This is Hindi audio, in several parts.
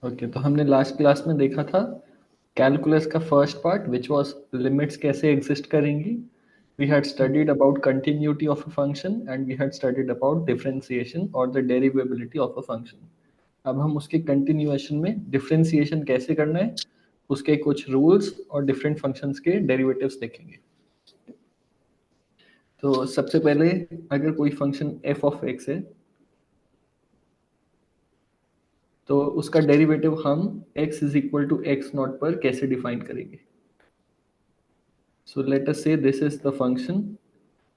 ओके, तो हमने लास्ट क्लास में देखा था कैलकुलस का first part which was limits कैसे एग्जिस्ट करेंगी. We had studied about continuity of a function and we had studied about differentiation or the derivability of a function. अब हम उसके कंटिन्यूएशन में डिफरेंशिएशन कैसे करना है, उसके कुछ रूल्स और डिफरेंट फंक्शंस के डेरिवेटिव्स देखेंगे. तो सबसे पहले अगर कोई फंक्शन f ऑफ x है तो उसका डेरिवेटिव हम x is equal to x not पर कैसे डिफाइन करेंगे. So let us say this is the function.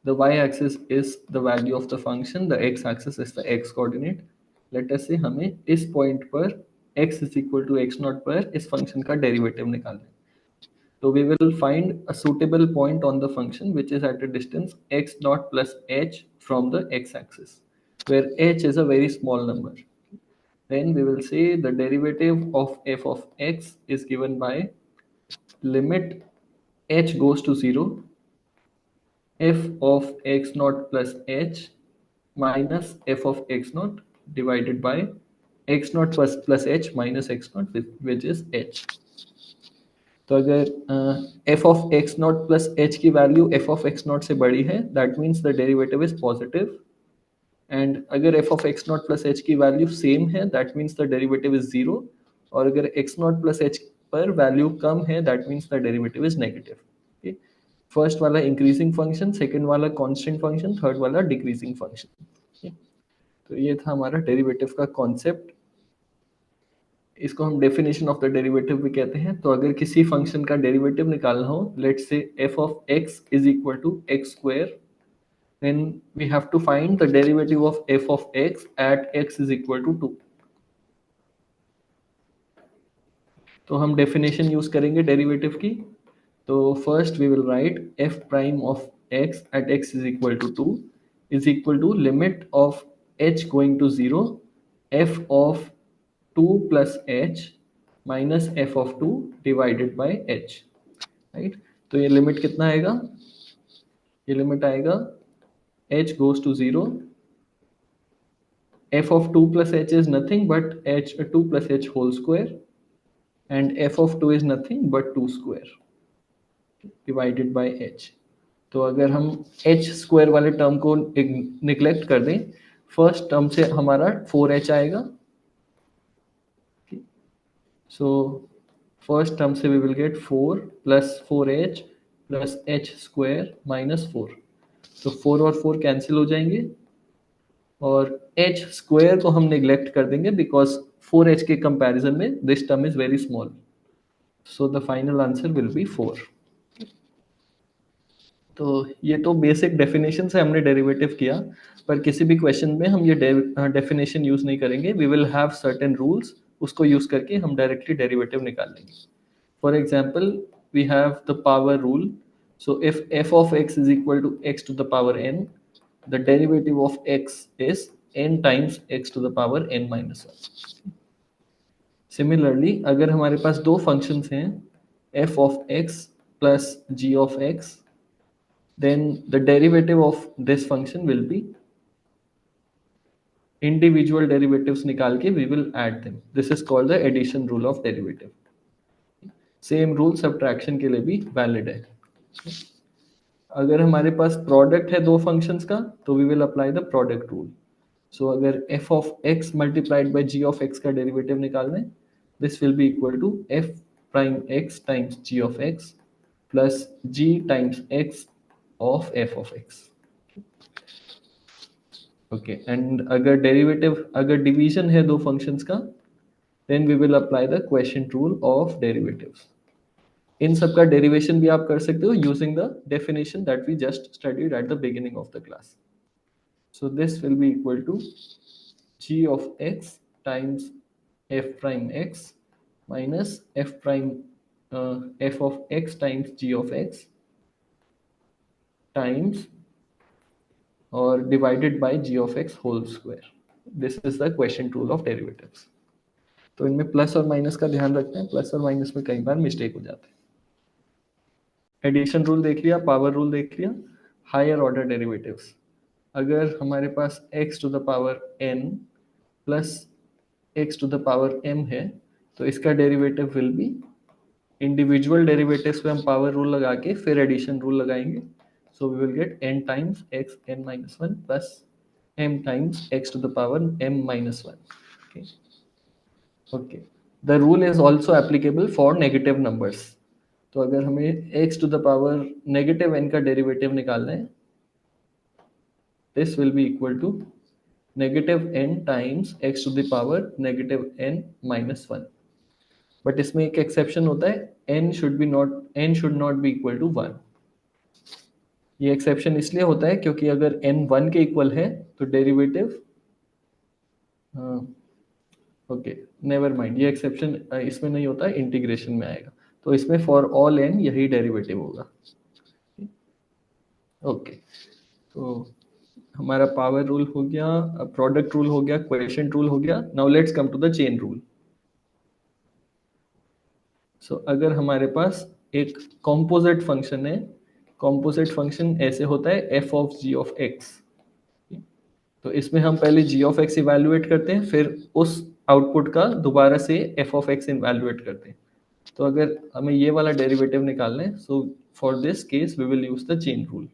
The y-axis is the value of the function. The x-axis is the x coordinate. Let us say हमें इस पॉइंट पर x is equal to x naught पर इस फंक्शन का डेरिवेटिव निकालना है. So we will find a suitable point on the function which is at a distance x naught plus h from the x-axis, where h is a very small number. Then we will say the derivative of f of x is given by limit h goes to 0 f of x naught plus h minus f of x naught divided by x naught plus h minus x naught which is h. तो अगर f of x naught plus h की value f of x naught से बड़ी है that means the derivative is positive. And अगर f of x naught plus h की वैल्यू सेम है that means the derivative is zero. और अगर x naught plus h पर वैल्यू कम है that means the derivative is negative. First वाला इंक्रीजिंग फंक्शन, सेकंड वाला कांस्टेंट फंक्शन, थर्ड वाला डिक्रीजिंग फंक्शन. तो ये था हमारा डेरिवेटिव का कॉन्सेप्ट. इसको हम डेफिनेशन ऑफ द डेरिवेटिव भी कहते हैं. तो अगर किसी फंक्शन का डेरिवेटिव निकालना हो, let's say f of x is equal to x square, then we have to find the derivative of f of x at x is equal to 2. तो हम डेफिनेशन यूज करेंगे डेरिवेटिव की. तो first we will write f prime of x at x is equal to 2 is equal to limit of h going to 0 f of 2 plus h minus f of 2 divided by h. Right, तो ये लिमिट कितना आएगा, ये लिमिट आएगा h goes to 0 f of 2 plus h is nothing but h 2 plus h whole square and f of 2 is nothing but 2 square divided by h. तो अगर हम h स्क्वायर वाले टर्म को निग्लेक्ट कर दें, फर्स्ट टर्म से हमारा 4h आएगा. सो फर्स्ट टर्म से we will get 4 plus 4h plus h square minus 4. तो 4 और 4 कैंसिल हो जाएंगे और h स्क्वायर को हम निग्लेक्ट कर देंगे बिकॉज 4h के कंपैरिजन में this term is very small. So the final answer will B 4. तो ये तो बेसिक डेफिनेशन से हमने डेरिवेटिव किया, पर किसी भी क्वेश्चन में हम ये डेफिनेशन यूज नहीं करेंगे. We will have certain rules, उसको यूज करके हम डायरेक्टली डेरिवेटिव निकाल लेंगे. For example we have the power rule. So if f of x is equal to x to the power n, the derivative of x is n times x to the power n minus 1. Similarly अगर हमारे पास दो फंक्शंस हैं f of x plus g of x, then the derivative of this function will be individual derivatives निकाल के we will add them. This is called the addition rule of derivative. Same rule subtraction के लिए भी valid है. अगर हमारे पास प्रोडक्ट है दो फंक्शंस का तो we will apply the product rule. So अगर f of x multiplied by g of x का डेरिवेटिव निकालना है, this will be equal to f prime x times g of x plus g times x of f of x. Okay, and अगर डेरिवेटिव, अगर डिवीजन है दो फंक्शंस का, then we will apply the quotient rule of derivatives. इन सब का डेरिवेशन भी आप कर सकते हो using the definition that we just studied at the beginning of the class. So this will be equal to g of x times f prime x minus f prime f of x times g of x times और divided by g of x whole square. This is the quotient rule of derivatives. तो इनमें प्लस और माइनस का ध्यान रखते हैं, प्लस और माइनस में कई बार मिस्टेक हो जाते हैं. एडिशन रूल देख लिया, पावर रूल देख लिया. हायर ऑर्डर डेरिवेटिव्स, अगर हमारे पास x to the power n plus x to the power m है, तो इसका derivative will be, individual derivatives पे हम पावर रूल लगा के फिर एडिशन रूल लगाएंगे. So we will get n times x n minus 1 plus m times x to the power m minus 1. Okay. The rule is also applicable for negative numbers. तो अगर हमें x to the power negative n का डेरिवेटिव निकालना है, this will be equal to negative n times x to the power negative n minus 1. But इसमें एक एक्सेप्शन होता है, n should not be equal to 1. ये एक्सेप्शन इसलिए होता है क्योंकि अगर n 1 के इक्वल है तो डेरिवेटिव, ओके नेवर माइंड, ये एक्सेप्शन इसमें नहीं होता, इंटीग्रेशन में आएगा. तो इसमें फॉर ऑल n यही डेरिवेटिव होगा. ओके, तो हमारा पावर रूल हो गया, प्रोडक्ट रूल हो गया, क्वेश्चन रूल हो गया. Now let's come to the chain rule. So अगर हमारे पास एक कॉम्पोजिट फंक्शन है, कॉम्पोजिट फंक्शन ऐसे होता है f of g of x. तो इसमें हम पहले जी ऑफ एक्स इवेल्युएट करते हैं, फिर उस आउटपुट का दोबारा से एफ ऑफ एक्स इवेल्युएट करते हैं. तो अगर हमें ये वाला डेरिवेटिव निकालना है, so for this case we will use the chain rule.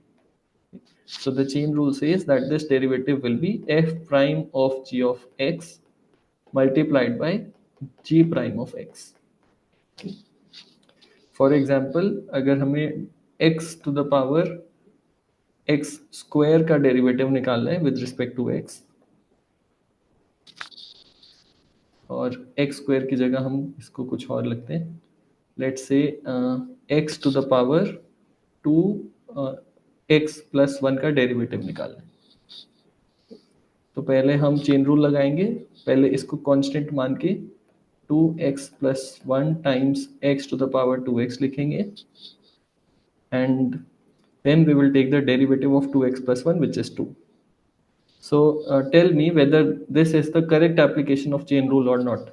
So the chain rule says that this derivative will be f prime of g of x multiplied by g prime of x. For example, अगर हमें x to the power x square का डेरिवेटिव निकालना है with respect to x, और x square की जगह हम इसको कुछ और लिखते हैं. Let's say x to the power 2 x plus 1 का डेरिवेटिव निकालना है. तो पहले हम चेन रूल लगाएंगे. पहले इसको कांस्टेंट मान के 2x plus 1 times x to the power 2x लिखेंगे, and then we will take the derivative of 2x plus 1, which is 2. So tell me whether this is the correct application of chain rule or not.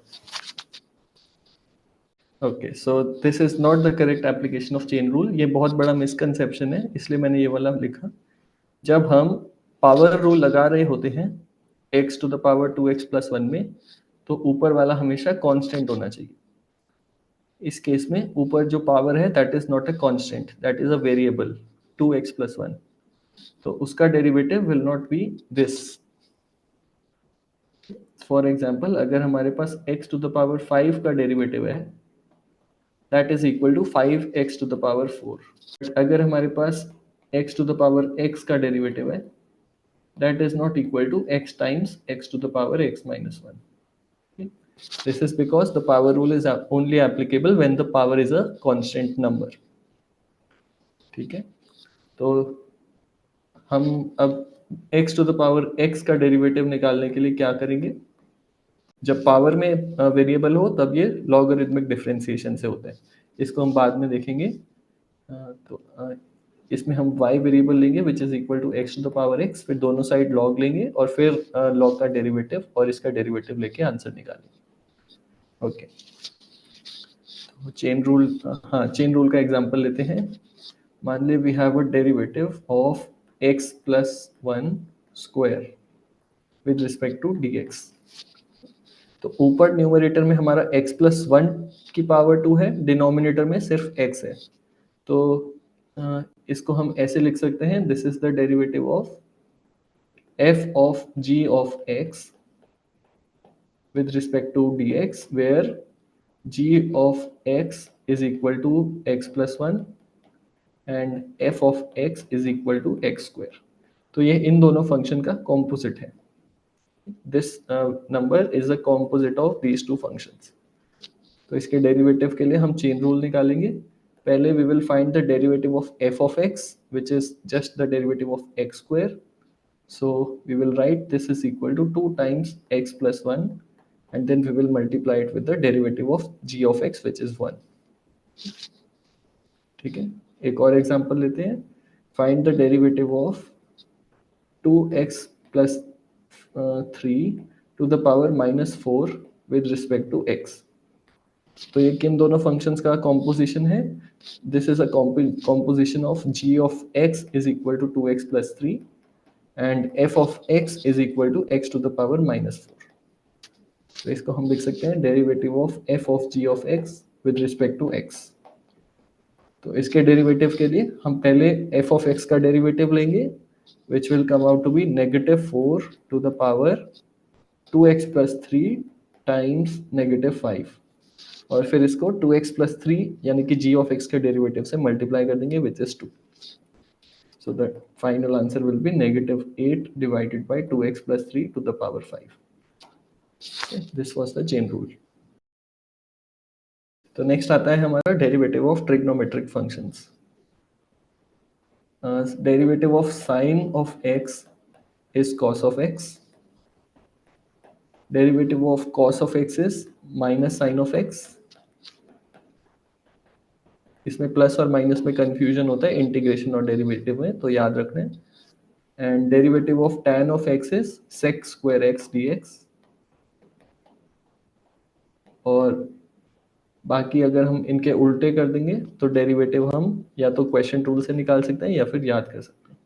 Okay, so this is not the correct application of chain rule. ये बहुत बड़ा मिसकंसेप्शन है, इसलिए मैंने ये वाला लिखा. जब हम पावर रूल लगा रहे होते हैं x to the power 2x plus 1 में, तो ऊपर वाला हमेशा कांस्टेंट होना चाहिए. इस केस में ऊपर जो पावर है that is not a constant, that is a variable 2x plus 1. तो उसका derivative will not be this. For example, अगर हमारे पास x to the power 5 का डेरिवेटिव है, that is equal to 5x to the power 4. अगर हमारे पास x to the power x का डेरिवेटिव है, that is not equal to x times x to the power x minus 1. This is because the power rule is only applicable when the power is a constant number. ठीक है, तो हम अब x to the power x का डेरिवेटिव निकालने के लिए क्या करेंगे? जब पावर में वेरिएबल हो तब ये लॉगरिथमिक डिफरेंशिएशन से होता है. इसको हम बाद में देखेंगे. तो इसमें हम y वेरिएबल लेंगे which is equal to x to the power x, फिर दोनों साइड log लेंगे और फिर log का डेरिवेटिव और इसका डेरिवेटिव लेके आंसर निकालेंगे. ओके, तो चेन रूल, हाँ चेन रूल का एग्जांपल लेते हैं. मान ली we have a derivative of x plus 1 square with respect to dx. तो ऊपर न्यूमरेटर में हमारा x plus 1 की पावर 2 है, डिनोमिनेटर में सिर्फ x है. तो इसको हम ऐसे लिख सकते हैं, this is the derivative of f of g of x with respect to dx, where g of x is equal to x plus 1 and f of x is equal to x square. तो ये इन दोनों फंक्शन का कॉम्पोजिट है. This number is a composite of these two functions. तो इसके डेरिवेटिव के लिए हम चेन रूल निकालेंगे. पहले we will find the derivative of f of x, which is just the derivative of x square. So we will write this is equal to 2 times x plus 1, and then we will multiply it with the derivative of g of x, which is 1. ठीक है, एक और एग्जांपल लेते हैं. Find the derivative of 2x plus 3 to the power minus 4 with respect to x. तो ये किन दोनों फंक्शंस का कॉम्पोजिशन है? This is a composition of g of x is equal to 2x plus 3 and f of x is equal to x to the power minus 4. तो इसको हम लिख सकते हैं derivative of f of g of x with respect to x. तो इसके डेरिवेटिव के लिए हम पहले एफ ऑफ एक्स का डेरिवेटिव लेंगे which will come out to be -4 to the power 2x plus 3 times -5, और फिर इसको 2x प्लस 3 यानी कि g ऑफ x के डेरिवेटिव से मल्टीप्लाई कर देंगे which is 2। So the final answer will be -8 divided by 2x plus 3 to the power 5. Okay, this was the chain rule. तो नेक्स्ट आता है हमारा derivative of trigonometric functions. Derivative of sine of x is cos of x. Derivative of cos of x is minus sine of x. इसमें प्लस और माइनस में कंफ्यूजन होता है इंटीग्रेशन और डेरिवेटिव में, तो याद रखना है। And derivative of tan of x is sec square x dx। और बाकी अगर हम इनके उल्टे कर देंगे तो डेरिवेटिव हम या तो क्वेश्चन रूल से निकाल सकते हैं या फिर याद कर सकते हैं।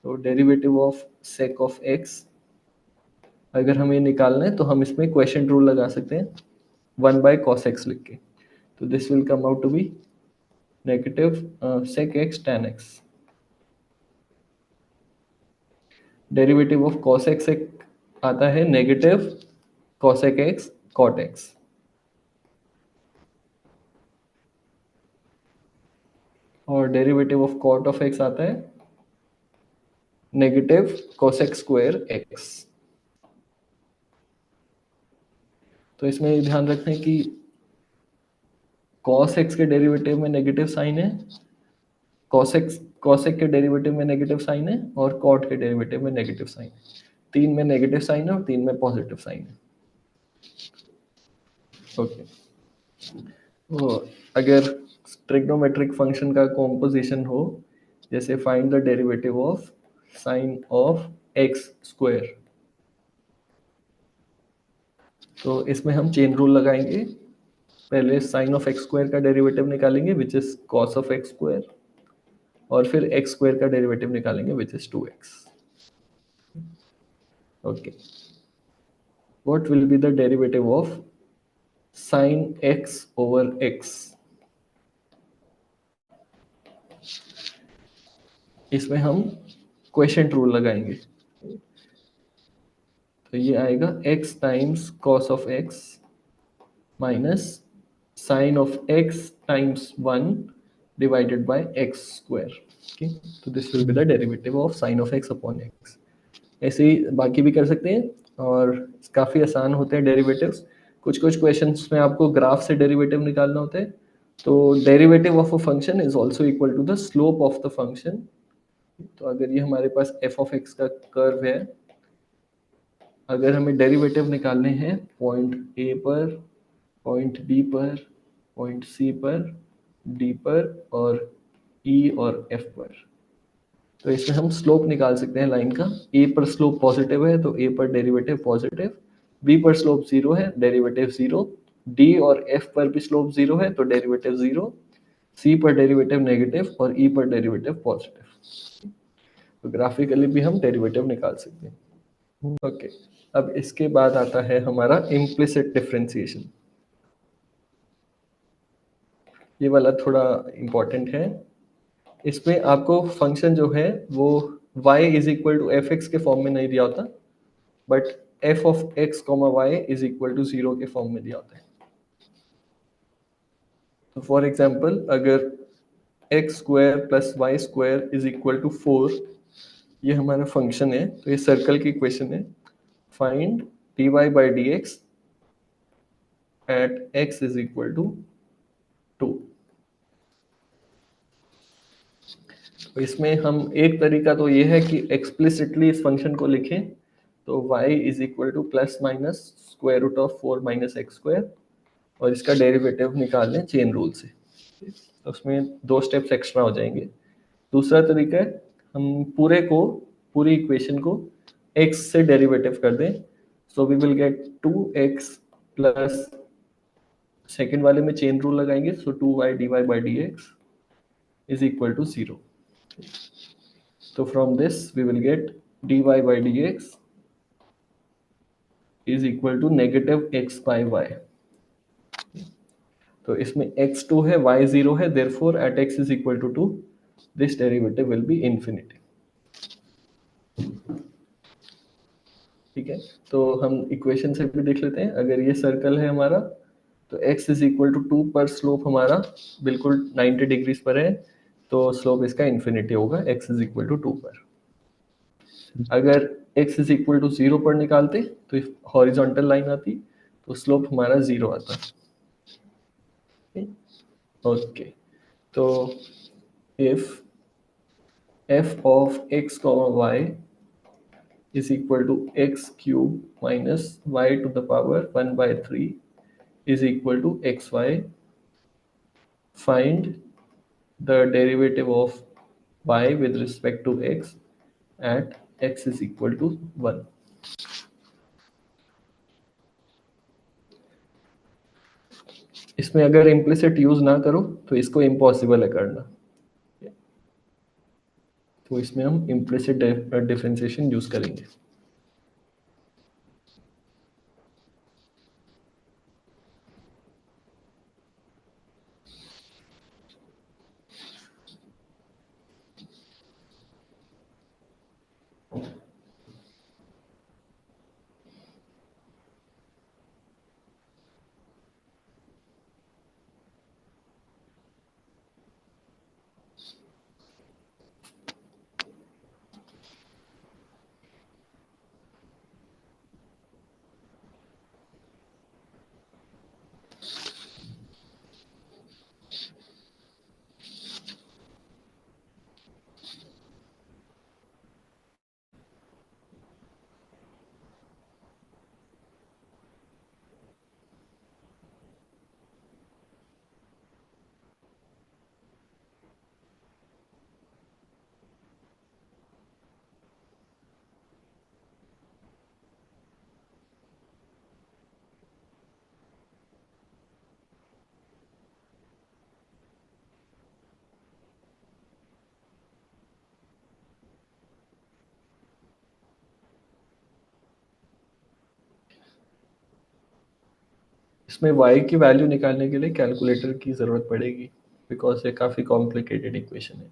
तो derivative of sake of x अगर हमें निकालना है तो हम इसमें क्वेश्चन रूल लगा सकते हैं 1/cos x लिख के। तो this will come out to be negative sec x tan x। Derivative of cos x एक आता है negative cosec x cot x। और derivative of cot of x आता है नेगेटिव cosec स्क्वायर x। तो इसमें ध्यान रखें कि cos x के डेरिवेटिव में नेगेटिव साइन है, cos x के डेरिवेटिव में नेगेटिव साइन है, और cot के डेरिवेटिव में नेगेटिव साइन है। तीन में नेगेटिव साइन है और तीन में पॉजिटिव साइन है। ओके, तो अगर ट्रिग्नोमेट्रिक फंक्शन का कॉम्पोजिशन हो, जैसे find the derivative of sine of x square, तो इसमें हम चेन रूल लगाएंगे। पहले साइन ऑफ एक्स स्क्वायर का डेरिवेटिव निकालेंगे which is cos of x square, और फिर एक्स स्क्वायर का डेरिवेटिव निकालेंगे which is 2x। Okay, what will be the derivative of sign x over x? इसमें हम क्वेश्चन रूल लगाएंगे। तो ये आएगा x times cos of x minus sine of x times 1 divided by x square. Okay, तो this will be the derivative of sine of x upon x। ऐसे ही बाकी भी कर सकते हैं और काफ़ी आसान होते हैं डेरिवेटिव्स। कुछ कुछ क्वेश्चंस में आपको ग्राफ से डेरिवेटिव निकालना होता है। तो derivative of a function is also equal to the slope of the function. तो अगर ये हमारे पास f ऑफ x का कर्व है, अगर हमें डेरिवेटिव निकालने हैं पॉइंट A पर, पॉइंट B पर, पॉइंट C पर, D पर और E और F पर, तो इसमें हम स्लोप निकाल सकते हैं लाइन का। A पर स्लोप पॉजिटिव है तो A पर डेरिवेटिव पॉजिटिव, B पर स्लोप 0 है डेरिवेटिव 0, D और F पर भी स्लोप 0 है तो डेरिवेटिव 0, C पर डेरिवेटिव नेगेटिव और E पर डेरिवेटिव पॉजिटिव। तो ग्राफिकली भी हम डेरिवेटिव निकाल सकते हैं। ओके, अब इसके बाद आता है हमारा इम्प्लिसिट डिफरेंशिएशन। ये वाला थोड़ा इम्पोर्टेंट है। इसमें आपको फंक्शन जो है वो y is equal to f x के फॉर्म में नहीं दिया होता, but f of x comma y is equal to 0 के फॉर्म में दिया होता है। तो फॉर एग्जाम्पल अगर x square plus y square is equal to 4, ये हमारा फंक्शन है, तो ये सर्कल की इक्वेशन है। Find d y by d x at x is equal to 2। तो इसमें हम एक तरीका तो ये है कि एक्सप्लिसिटली इस फंक्शन को लिखें, तो y is equal to plus minus square root of 4 minus x square, और इसका डेरिवेटिव निकाल लें चेन रूल से। तो उसमें 2 स्टेप्स एक्स्ट्रा हो जाएंगे। दूसरा तरीका है हम पूरी इक्वेशन को x से डेरिवेटिव कर दें, so we will get 2x plus, second वाले में चेन रूल लगाएंगे, so 2y dy by d x is equal to 0। So from this we will get dy by dx is equal to negative x by y. तो इसमें x2 है, y0 है, therefore at x is equal to 2 this derivative will be infinity. ठीक है, तो हम इक्वेशन से भी देख लेते हैं। अगर ये सर्कल है हमारा, तो x इज इक्वल टू 2 पर स्लोप हमारा बिल्कुल 90 डिग्रीज पर है, तो स्लोप इसका इन्फिनिटी होगा x इज इक्वल टू 2 पर। अगर x इज इक्वल टू 0 पर निकालते तो हॉरिजॉन्टल लाइन आती, तो स्लोप हमारा 0 आता। ओके, तो if f of x comma y is equal to x cube minus y to the power 1 by 3 is equal to xy, find the derivative of y with respect to x at x is equal to 1। इसमें अगर इम्प्लिसिट यूज ना करो तो इसको इम्पॉसिबल है करना, तो इसमें हम इम्प्लिसिट डिफरेंशिएशन यूज करेंगे। इसमें y की वैल्यू निकालने के लिए कैलकुलेटर की जरूरत पड़ेगी, बिकॉज ये काफी कॉम्प्लिकेटेड इक्वेशन है।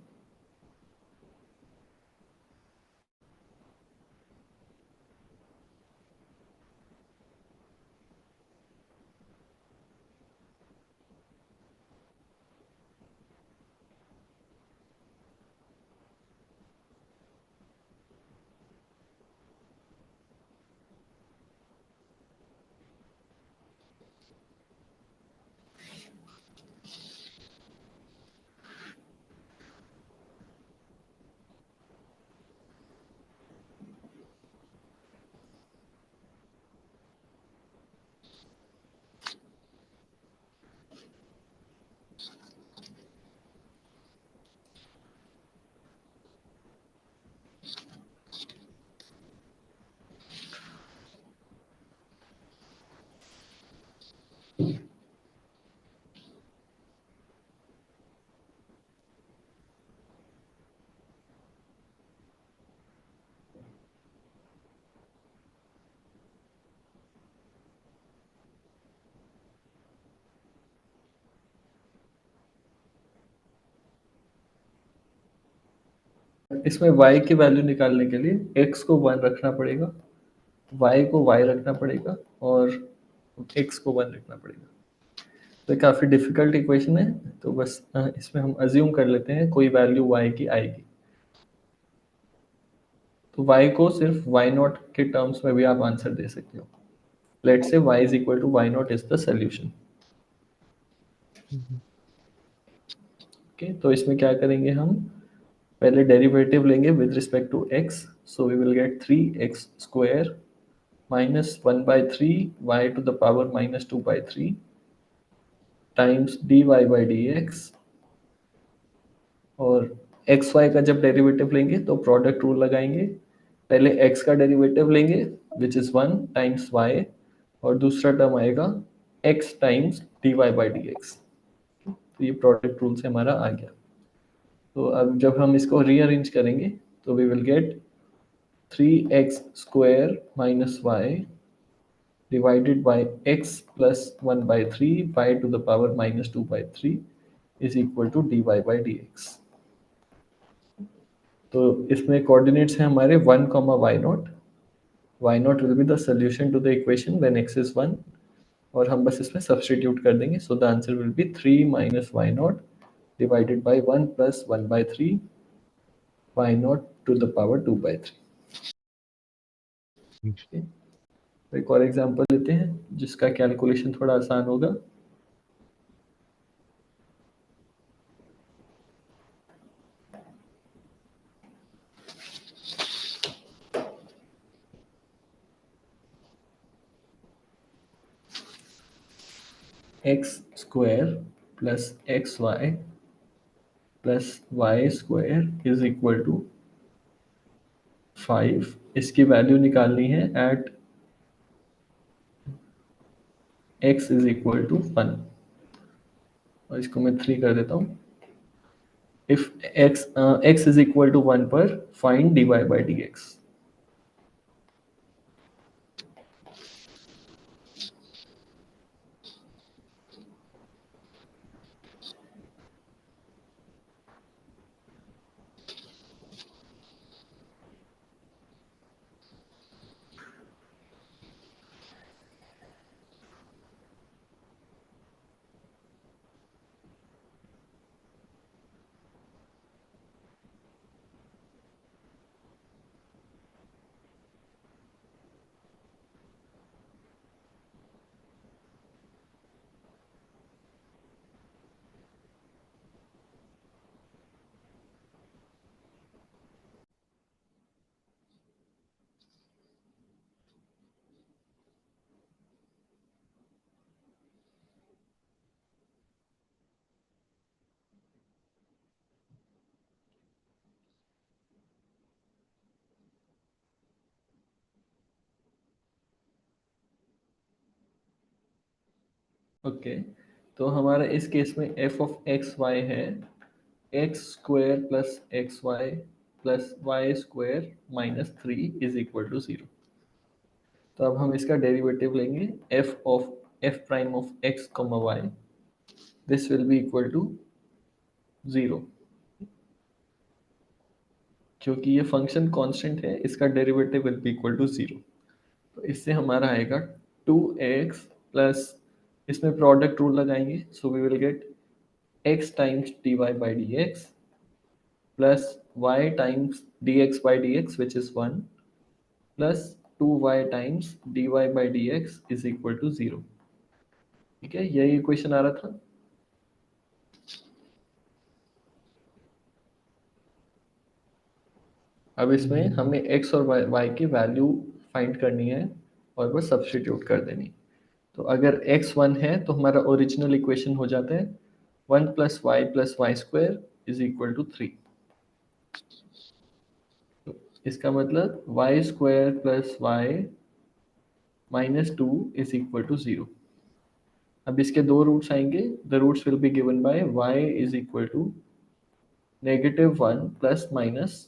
इसमें y की वैल्यू निकालने के लिए x को 1 रखना पड़ेगा, y को y रखना पड़ेगा और x को 1 रखना पड़ेगा। तो काफ़ी डिफिकल्ट इक्वेशन है, तो बस इसमें हम अज्यूम कर लेते हैं कोई वैल्यू y की आएगी। तो y को सिर्फ y0 के टर्म्स में भी आप आंसर दे सकते हो। Let's say y is equal to y0 is the solution. Okay, तो इसमें क्या करेंगे हम, पहले डेरिवेटिव लेंगे with respect to x, so we will get 3x square minus 1 by 3 y to the power minus 2 by 3 times dy by dx। और एक्स वाई का जब डेरिवेटिव लेंगे तो प्रोडक्ट रूल लगाएंगे। पहले x का डेरिवेटिव लेंगे विच इज 1 टाइम्स y, और दूसरा टर्म आएगा x times dy by d x. तो ये प्रोडक्ट रूल से हमारा आ गया। तो अब जब हम इसको रीअरेंज करेंगे तो we will get 3x square minus y divided by x plus 1 by 3 y to the power minus 2 by 3 is equal to dy by dx. तो इसमें कोऑर्डिनेट्स हैं हमारे 1, y naught. y naught will B the solution to the equation when x is 1, और हम बस इसमें सब्सटीट्यूट कर देंगे. So the answer will be 3 minus y not divided by 1 plus 1 by 3 y naught to the power 2 by 3. एक और एग्जांपल लेते हैं जिसका कैलकुलेशन थोड़ा आसान होगा. X square plus x y plus y square is equal to 5. इसकी वैल्यू निकालनी है at x is equal to 1, और इसको मैं 3 कर देता हूँ. If x is equal to 1 पर find dy by dx. Okay, तो हमारा इस केस में एफ ऑफ एक्स वाई है x square plus x y plus y square minus 3 is equal to 0. तो अब हम इसका डेरिवेटिव लेंगे f of f prime of x comma y. This will be equal to 0. क्योंकि ये फंक्शन कांस्टेंट है, इसका derivative will be equal to 0. तो इससे हमारा आएगा 2x प्लस, इसमें प्रोडक्ट रूल लगाएंगे. So we will get x times dy by dx plus y times dx by dx which is 1 plus 2y times dy by dx is equal to 0. ठीक है, यही इक्वेशन आ रहा था. अब इसमें हमें x और y की वैल्यू फाइंड करनी है और बस सब्स्टिट्यूट कर देनी. तो अगर x 1 है तो हमारा ओरिजिनल इक्वेशन हो जाता है 1 plus y square is equal to 3. तो इसका मतलब y square plus y minus 2 is equal to 0. अब इसके दो रूट्स आएंगे. The roots will be given by y is equal to -1 plus minus,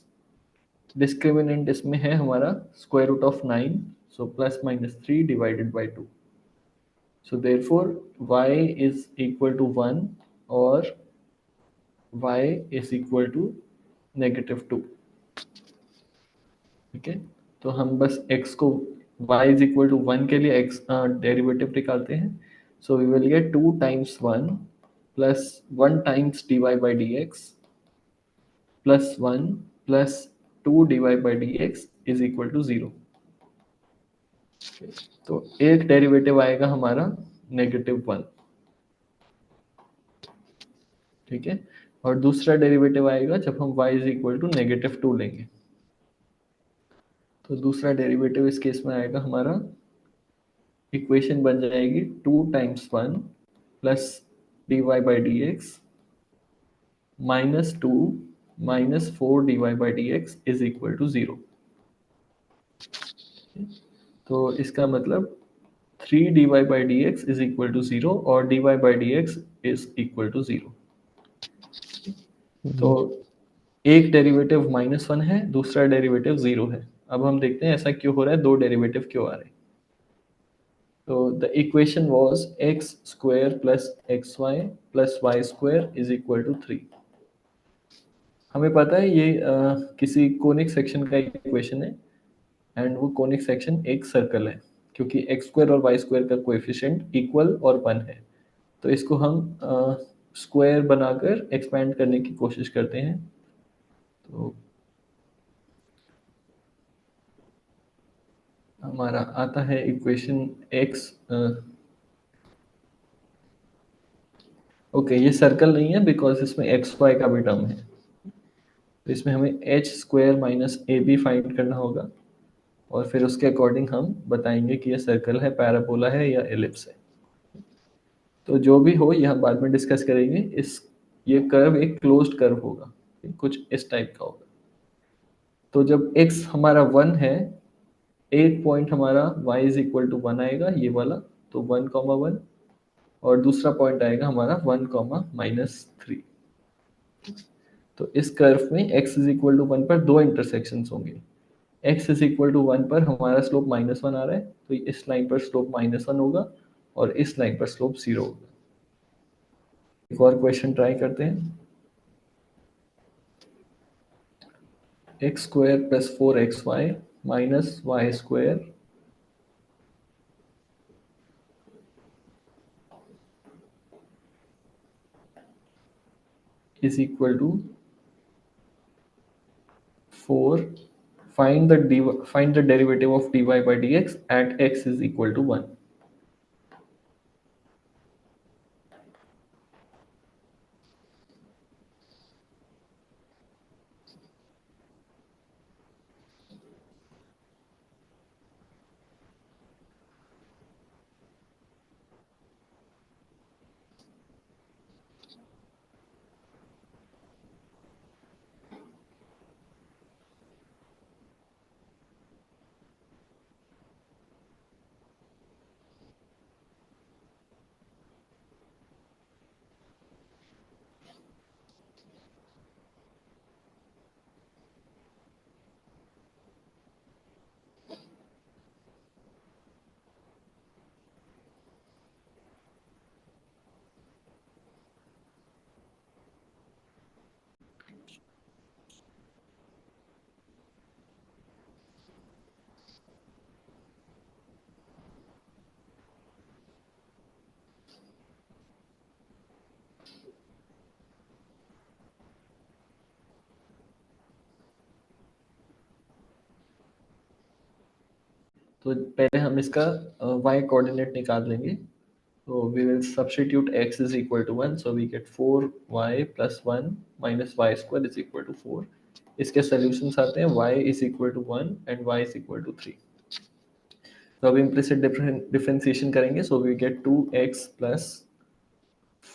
discriminant इसमें है हमारा square root of 9, so plus minus 3 divided by 2. So therefore y is equal to 1 और y is equal to -2. ठीक है, तो हम बस x को y is equal to 1 के लिए x डेरिवेटिव निकालते हैं. So we will get 2 times 1 plus 1 times dy by dx plus 1 plus 2 dy by dx is equal to 0. तो एक डेरिवेटिव आएगा हमारा -1. ठीक है, और दूसरा डेरिवेटिव आएगा जब हम y इज इक्वल टू -2 लेंगे. तो दूसरा डेरिवेटिव इस केस में आएगा हमारा, इक्वेशन बन जाएगी 2 times 1 plus dy by d x minus 2 minus 4 dy by d x is equal to 0. तो इसका मतलब 3 dy by d x is equal to 0 और dy by d x is equal to 0. तो एक डेरिवेटिव -1 है, दूसरा डेरिवेटिव 0 है. अब हम देखते हैं ऐसा क्यों हो रहा है, दो डेरिवेटिव क्यों आ रहे हैं. तो the equation was x square plus x y plus y square is equal to 3। हमें पता है ये किसी कोनिक सेक्शन का इक्वेशन है, एंड वो कोनिक सेक्शन एक सर्कल है, क्योंकि एक्स स्क्वायर और वाई स्क्वायर का कोएफिशिएंट इक्वल और 1 है। तो इसको हम स्क्वायर बनाकर एक्सपैंड करने की कोशिश करते हैं। तो हमारा आता है इक्वेशन एक्स। ओके, ये सर्कल नहीं है बिकॉज इसमें एक्स वाई का भी टर्म है, तो इसमें हमें h square minus a b find करना होगा, और फिर उसके अकॉर्डिंग हम बताएंगे कि ये सर्कल है, पैराबोला है या एलिप्स है। तो जो भी हो ये हम बाद में डिस्कस करेंगे। इस ये कर्व एक क्लोज्ड कर्व होगा, कुछ इस टाइप का होगा। तो जब x हमारा 1 है, एक पॉइंट हमारा y इज इक्वल टू 1 आएगा, ये वाला, तो 1,1, और दूसरा पॉइंट आएगा हमारा 1,-3। तो इस कर्व में x इज इक्वल टू 1 पर दो इंटरसेक्शंस होंगे। x इज इक्वल टू 1 पर हमारा स्लोप -1 आ रहा है, तो इस लाइन पर स्लोप -1 होगा, और इस लाइन पर स्लोप 0 होगा। एक और क्वेश्चन ट्राई करते हैं। X square plus 4xy minus y square is equal to 4. Find the derivative of dy by dx at x is equal to 1. तो पहले हम इसका y कोऑर्डिनेट निकाल लेंगे। So we will substitute x is equal to 1, so we get 4y plus 1 minus y square is equal to 4. इसके सॉल्यूशंस आते हैं y is equal to 1 and y is equal to 3. तो अब इम्प्लिसिट डिफरेंशिएशन करेंगे, so we get 2x plus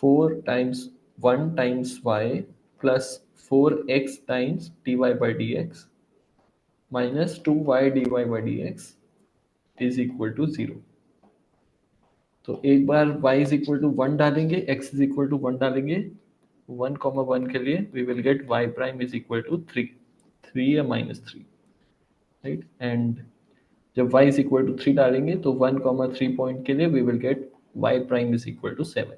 4 times 1 times y plus 4x times dy by dx minus 2y dy by dx is equal to 0. तो एक बार y इज इक्वल टू 1 डालेंगे, x इज इक्वल टू 1 डालेंगे, 1,1 के लिए we will get y prime is equal to 3 या -3, राइट। एंड जब y इज इक्वल टू 3 डालेंगे तो 1,3 पॉइंट के लिए we will get y prime is equal to 7।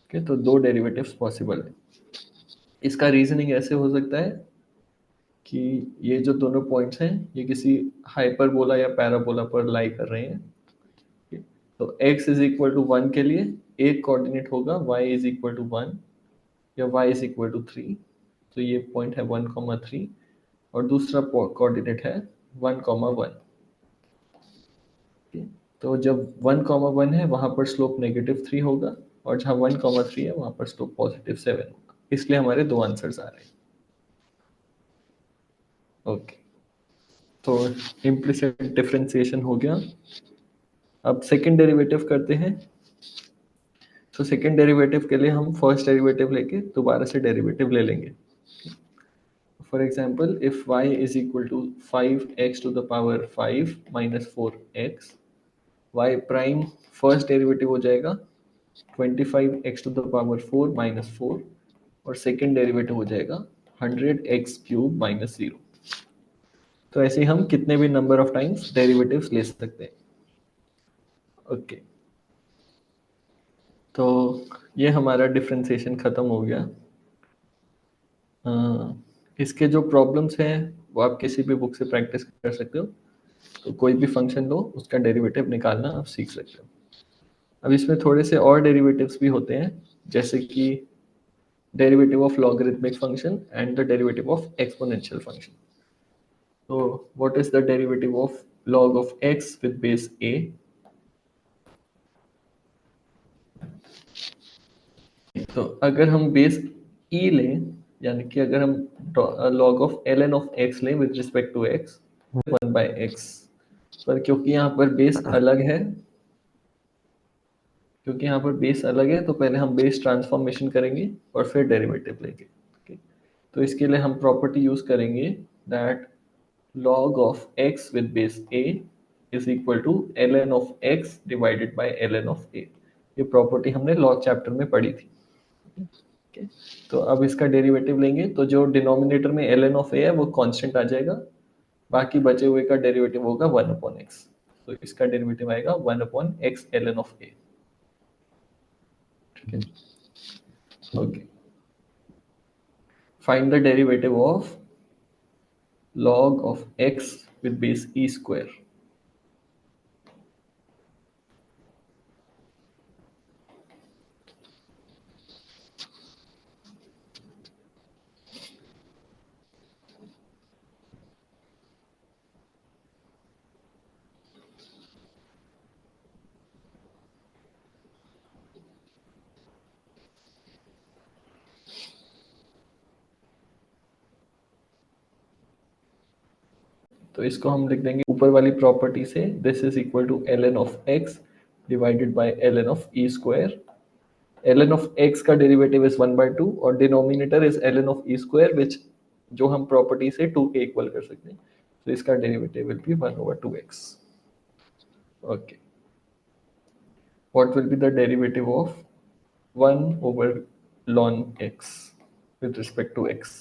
Okay, तो दो डेरिवेटिव्स पॉसिबल है। इसका रीजनिंग ऐसे हो सकता है कि ये जो दोनों पॉइंट्स हैं ये किसी हाइपरबोला या पैराबोला पर लाई कर रहे हैं। तो x इज इक्वल टू 1 के लिए एक कोऑर्डिनेट होगा y इज इक्वल टू 1 या y इज इक्वल टू 3, तो ये पॉइंट है 1,3, और दूसरा कोऑर्डिनेट है 1,1। तो जब 1,1 है वहां पर स्लोप -3 होगा, और जहां 1,3 है वहां पर स्लोप +7 होगा। इसलिए हमारे दो आंसर्स आ रहे हैं। ओके, तो इम्प्लिसिट डिफरेंशिएशन हो गया। अब सेकंड डेरिवेटिव करते हैं। तो सेकंड डेरिवेटिव के लिए हम फर्स्ट डेरिवेटिव लेके दोबारा से डेरिवेटिव ले लेंगे। For example, if y is equal to 5x to the power 5 minus 4x, y prime first derivative हो जाएगा 25x to the power 4 minus 4, और सेकेंड डेरिवेटिव हो जाएगा 100x क्यूब माइनस 0। तो ऐसे हम कितने भी नंबर ऑफ टाइम्स डेरिवेटिव्स ले सकते हैं। ओके, तो ये हमारा डिफरेंशिएशन ख़त्म हो गया। इसके जो प्रॉब्लम्स हैं वो आप किसी भी बुक से प्रैक्टिस कर सकते हो। तो कोई भी फंक्शन लो, उसका डेरिवेटिव निकालना आप सीख सकते हो। अब इसमें थोड़े से और डेरिवेटिव्स भी होते हैं, जैसे कि derivative of logarithmic function and the derivative of exponential function. तो what is the derivative of log of x with base a? तो अगर हम बेस e लें, यानी कि अगर हम log of ln of x लें with respect to x, 1/x, पर क्योंकि यहाँ पर बेस अलग है, तो पहले हम बेस ट्रांसफॉर्मेशन करेंगे और फिर डेरिवेटिव लेंगे। okay? तो इसके लिए हम प्रॉपर्टी यूज करेंगे that log of x with base a is equal to ln of x divided by ln of a। ये प्रॉपर्टी हमने लॉग चैप्टर में पढ़ी थी। okay? तो अब इसका डेरिवेटिव लेंगे, तो जो डिनोमिनेटर में ln of a है वो कांस्टेंट आ जाएगा, बाकी बचे हुए का डेरिवेटिव होगा 1/x। तो इसका डेरिवेटिव आएगा 1/x ln of a। ठीक है, okay. Find the derivative of log of x with base e square। तो इसको हम लिख देंगे ऊपर वाली प्रॉपर्टी से, this is equal to ln of x divided by ln of e square. ln of x का डेरिवेटिव इज 1/2 और denominator is ln of e square, which जो हम प्रॉपर्टी से 2 के इक्वल कर सकते हैं। तो इसका derivative will be 1/2x। Okay, what will be the derivative of 1/ln x with respect to x?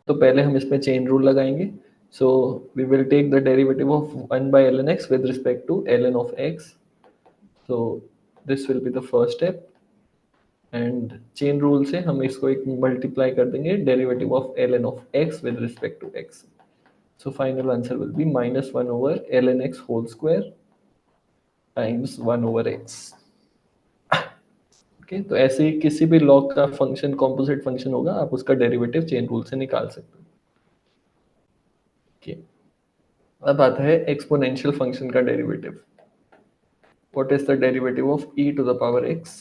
तो पहले हम इसमें चेन रूल लगाएंगे। So we will take the derivative of 1/ln x with respect to ln of x। So this will B the first step, and chain rule से हम इसको एक मल्टीप्लाई कर देंगे derivative of ln of x with respect to x। So final answer will be -1/ln x whole square times 1/x। Okay, तो ऐसे ही किसी भी लॉग का फंक्शन कॉम्पोजिट फंक्शन होगा, आप उसका डेरिवेटिव चेन रूल से निकाल सकते हो। okay. अब आता है एक्सपोनेंशियल फंक्शन का derivative. What is the derivative of e to the power x?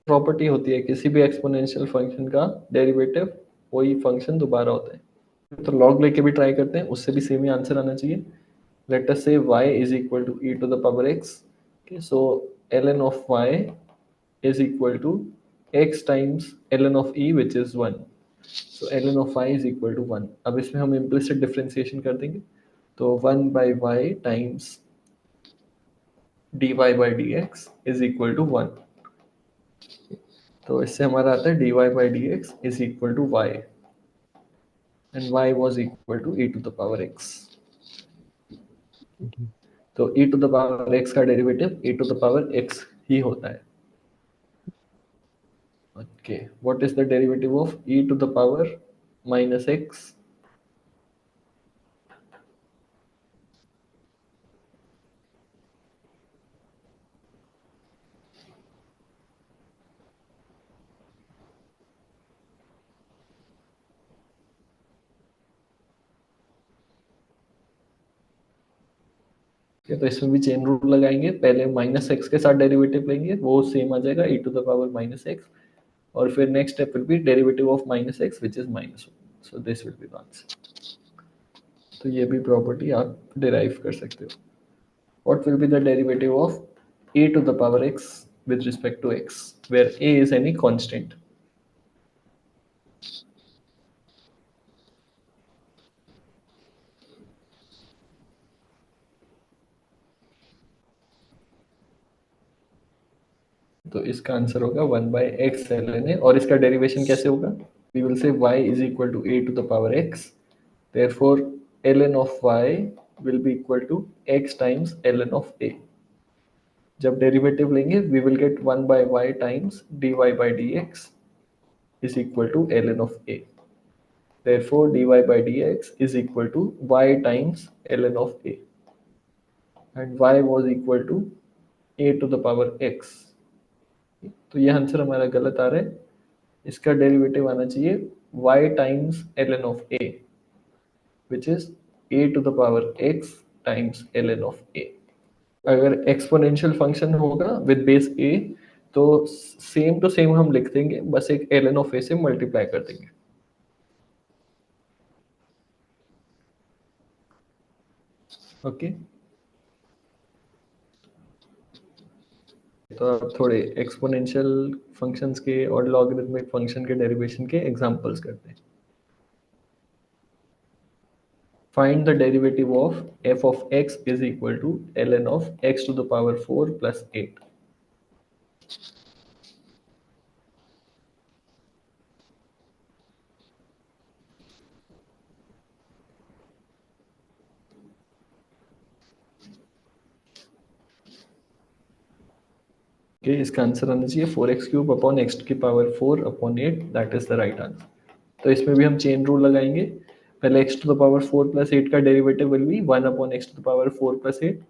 Property होती है किसी भी एक्सपोनेंशियल फंक्शन का डेरिवेटिव वही फंक्शन दोबारा होता है। तो लॉग लेके भी ट्राई करते हैं, उससे भी सेम ही आंसर आना चाहिए। Late us say y is equal to e to the power x। So ln of y is equal to x times ln of e which is 1। So ln of y is equal to 1। अब इसमें हम इम्प्लिसिट डिफरेंशिएशन कर देंगे, तो 1/y times dy by dx is equal to 1। तो इससे हमारा आता है dy by dx is equal to y, and y was equal to e to the power x। तो e to the power x का डेरिवेटिव e to the power x ही होता है। Okay, what is the derivative of e to the power minus x? तो इसमें भी चेन रूल लगाएंगे, पहले माइनस एक्स के साथ डेरिवेटिव लेंगे, वो सेम आ जाएगा e to the power minus x, और फिर next step will be derivative of minus x which is -1। So this will B the answer. तो ये भी प्रॉपर्टी आप डिराइव कर सकते हो। व्हाट विल बी द डेरिवेटिव ऑफ a to the power x with respect to x, where a is any constant. तो इसका आंसर होगा 1/x ln a, और इसका डेरिवेशन कैसे होगा? We will say y is equal to a to the power x. Therefore, ln of y will be equal to x times ln of a. जब डेरिवेटिव लेंगे we will get 1/y times dy by dx is equal to ln of a. Therefore, dy by dx is equal to y times ln of a, and y was equal to a to the power x. तो ये आंसर हमारा गलत आ रहा है. इसका डेरिवेटिव आना चाहिए y times ln of a, which is a to the power x times ln of a. अगर एक्सपोनेंशियल फंक्शन होगा विद बेस a, तो सेम टू सेम हम लिख देंगे, बस एक ln ऑफ a से मल्टीप्लाई कर देंगे. ओके, तो अब थोड़े एक्सपोनेंशियल फंक्शंस के और लॉगरिथमिक फंक्शन के डेरिवेशन के एग्जांपल्स करते हैं. Find the derivative of f of x is equal to ln of x to the power 4 plus 8. Okay, इसका आंसर आना चाहिए 4x³ अपॉन x की power 4 upon 8. That is the right answer. तो इसमें भी हम चेन रूल लगाएंगे. पहले x to the power 4 plus 8 का derivative will be 1 upon x to the power 4 plus 8,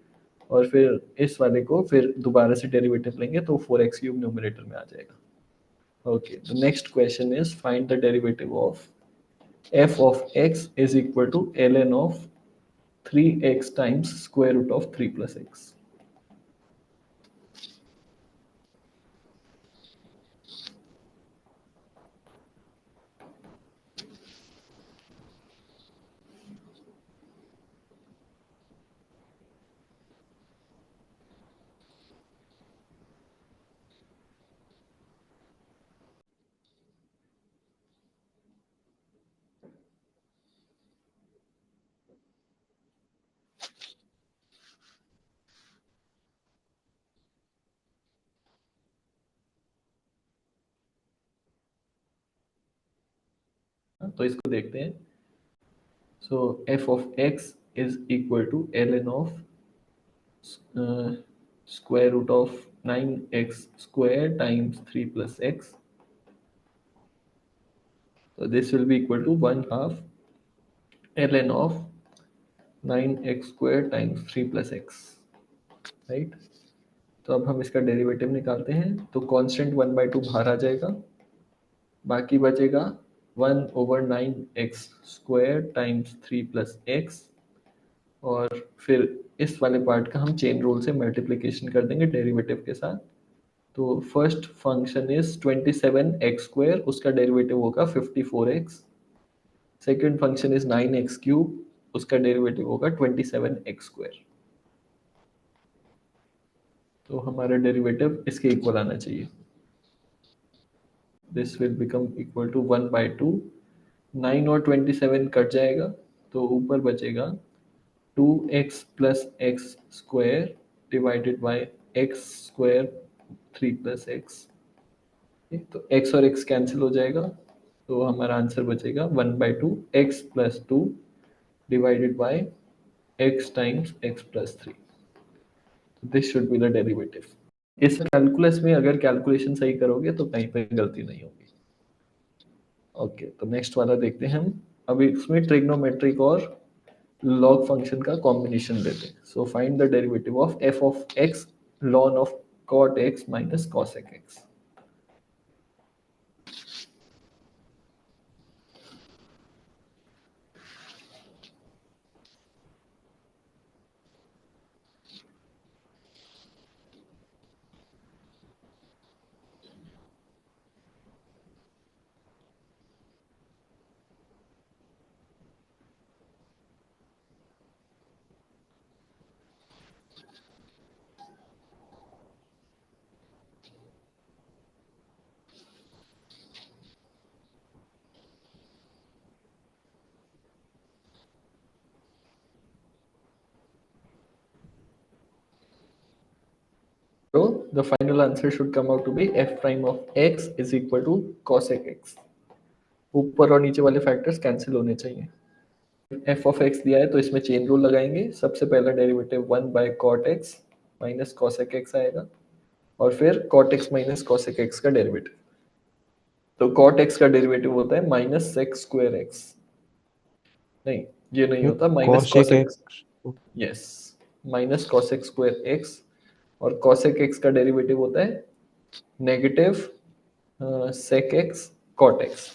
और फिर इस वाले को फिर दोबारा से डेरिवेटिव लेंगे तो 4x³ न्यूमरेटर में आ जाएगा. Okay, the next question is find the derivative of f of x is equal to ln of 3x times square root of 3 plus x. तो इसको देखते हैं. सो f of x is equal to ln of square root of 9x square times 3 plus x. So this will be equal to 1/2 ln of 9x square times 3 plus x, right. तो अब हम इसका डेरिवेटिव निकालते हैं. तो कांस्टेंट 1/2 बाहर आ जाएगा, बाकी बचेगा 1/9x square times 3 plus x, और फिर इस वाले पार्ट का हम चेन रूल से मल्टीप्लिकेशन कर देंगे डेरिवेटिव के साथ. तो फर्स्ट फंक्शन इज 27x², उसका डेरिवेटिव होगा 54x. Second function is 9x³, उसका डेरिवेटिव होगा 27x². तो हमारा डेरिवेटिव इसके इक्वल आना चाहिए. This will become equal to 1/2. 9 और 27 कट जाएगा, तो ऊपर बचेगा 2x plus x square divided by x square 3 plus x. तो x और x कैंसिल हो जाएगा, तो हमारा आंसर बचेगा 1/2 x plus 2 divided by x times x plus 3. This should be the derivative. इस कैलकुलस में अगर कैलकुलेशन सही करोगे तो कहीं पे गलती नहीं होगी. ओके, तो नेक्स्ट वाला देखते हैं हम. अभी इसमें ट्रिग्नोमेट्रिक और लॉग फंक्शन का कॉम्बिनेशन लेते हैं. So find the derivative of f of x ln of cot x minus cosec x. the final answer should come out to be f prime of x is equal to cosec x. ऊपर और नीचे वाले फैक्टर्स कैंसिल होने चाहिए. एफ ऑफ एक्स दिया है तो इसमें चेन रूल लगाएंगे. सबसे पहला derivative 1 by cot x minus cosec x आएगा और फिर cot x minus cosec x का डेरिवेटिव. तो कॉट एक्स का डेरिवेटिव होता है माइनस सेक्स स्क्वायर एक्स. नहीं, ये नहीं होता, minus cosec cosec. x yes, minus cosec square x. और कॉसेक एक्स का डेरिवेटिव होता है negative sec x cot x.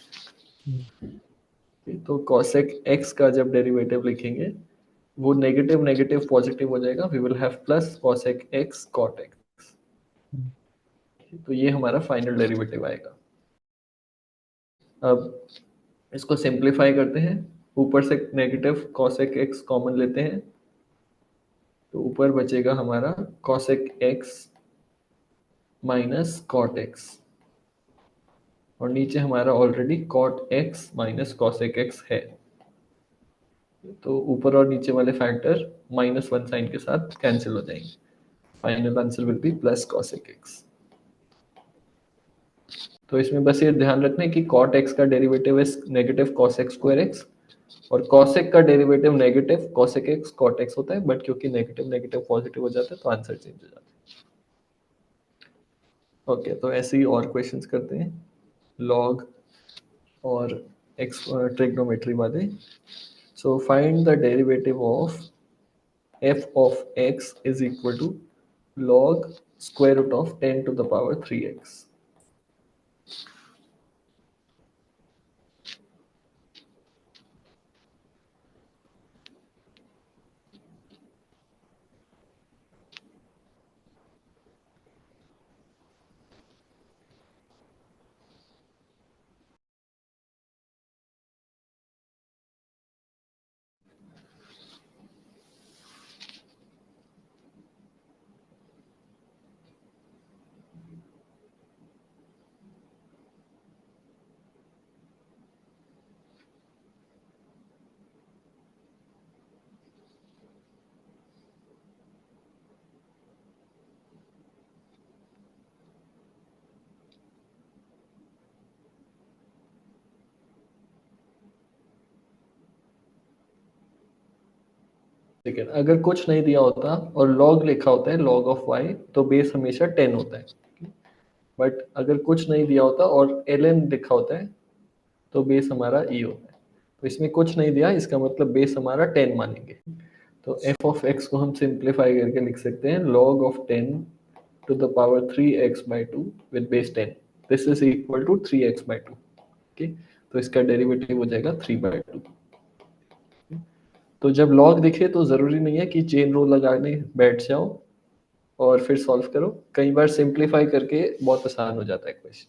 तो कॉसेक एक्स का जब डेरिवेटिव लिखेंगे वो नेगेटिव नेगेटिव पॉजिटिव हो जाएगा. We will have plus cosec x cot x. तो ये हमारा फाइनल डेरिवेटिव आएगा. अब इसको सिंप्लीफाई करते हैं. ऊपर से नेगेटिव कॉसेक एक्स कॉमन लेते हैं तो ऊपर बचेगा हमारा cosec x minus cot x और नीचे हमारा already cot x minus cosec x है. तो ऊपर और नीचे वाले फैक्टर माइनस वन साइन के साथ कैंसिल हो जाएंगे. Final answer will be plus cosec x. तो इसमें बस ये ध्यान रखना है कि कॉट एक्स का derivative is negative cosec square x और कॉसेक का derivative negative cosec x cot x होता है. बट क्योंकि नेगेटिव नेगेटिव पॉजिटिव हो जाता है तो आंसर चेंज हो जाता है. ओके, तो ऐसे ही और क्वेश्चंस करते हैं लॉग और एक्स ट्रिग्नोमेट्री वाले. सो find the derivative of f of x is equal to log square root of 10 to the power 3x. ठीक है, अगर कुछ नहीं दिया होता और log लिखा होता है log ऑफ y तो बेस हमेशा 10 होता है. बट अगर कुछ नहीं दिया होता और ln लिखा होता है तो बेस हमारा e होता है. तो इसमें कुछ नहीं दिया, इसका मतलब बेस हमारा 10 मानेंगे. तो f ऑफ x को हम सिंप्लीफाई करके लिख सकते हैं log of 10 to the power 3x by 2 with base 10. This is equal to 3x by 2. Okay, तो इसका डेरिवेटिव हो जाएगा 3/2. तो जब लॉग दिखे तो जरूरी नहीं है कि चेन रूल लगाने बैठ जाओ और फिर सॉल्व करो. कई बार सिंप्लीफाई करके बहुत आसान हो जाता है क्वेश्चन.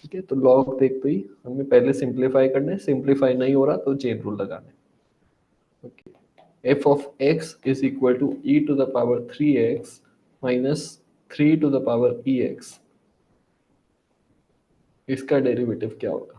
ठीक है, तो लॉग देखते ही हमें पहले सिंप्लीफाई करना है. सिंप्लीफाई नहीं हो रहा तो चेन रूल लगाना है. Okay, f of x is equal to e to the power 3x minus 3 to the power ex. इसका डेरिवेटिव क्या होगा?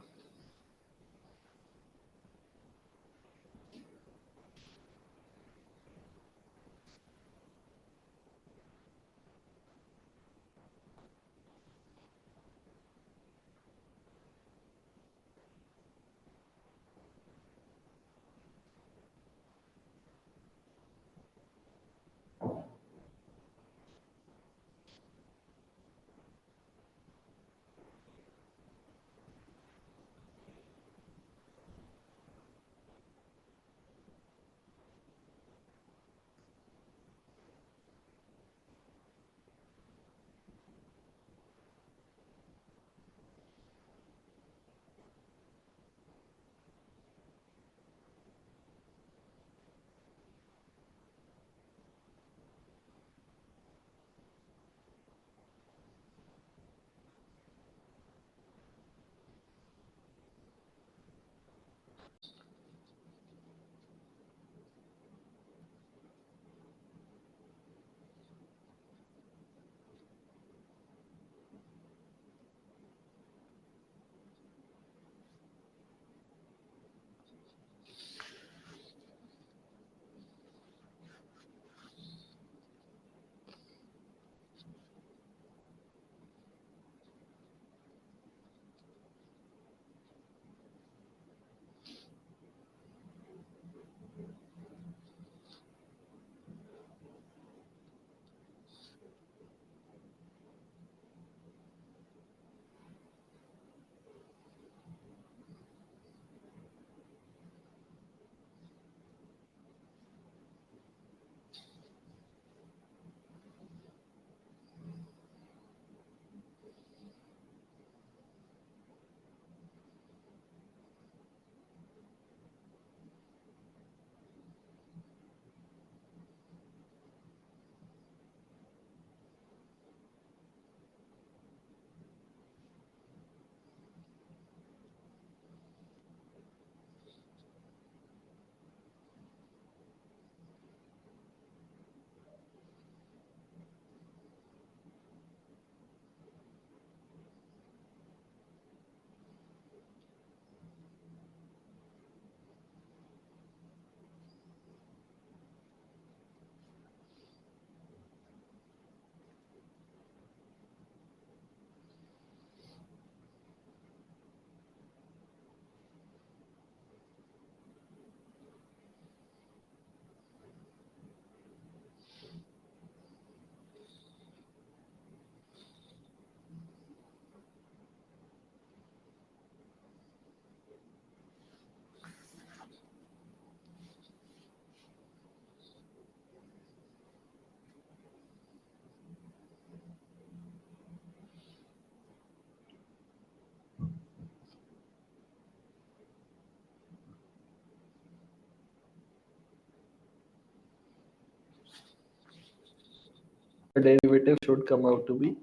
the derivative should come out to be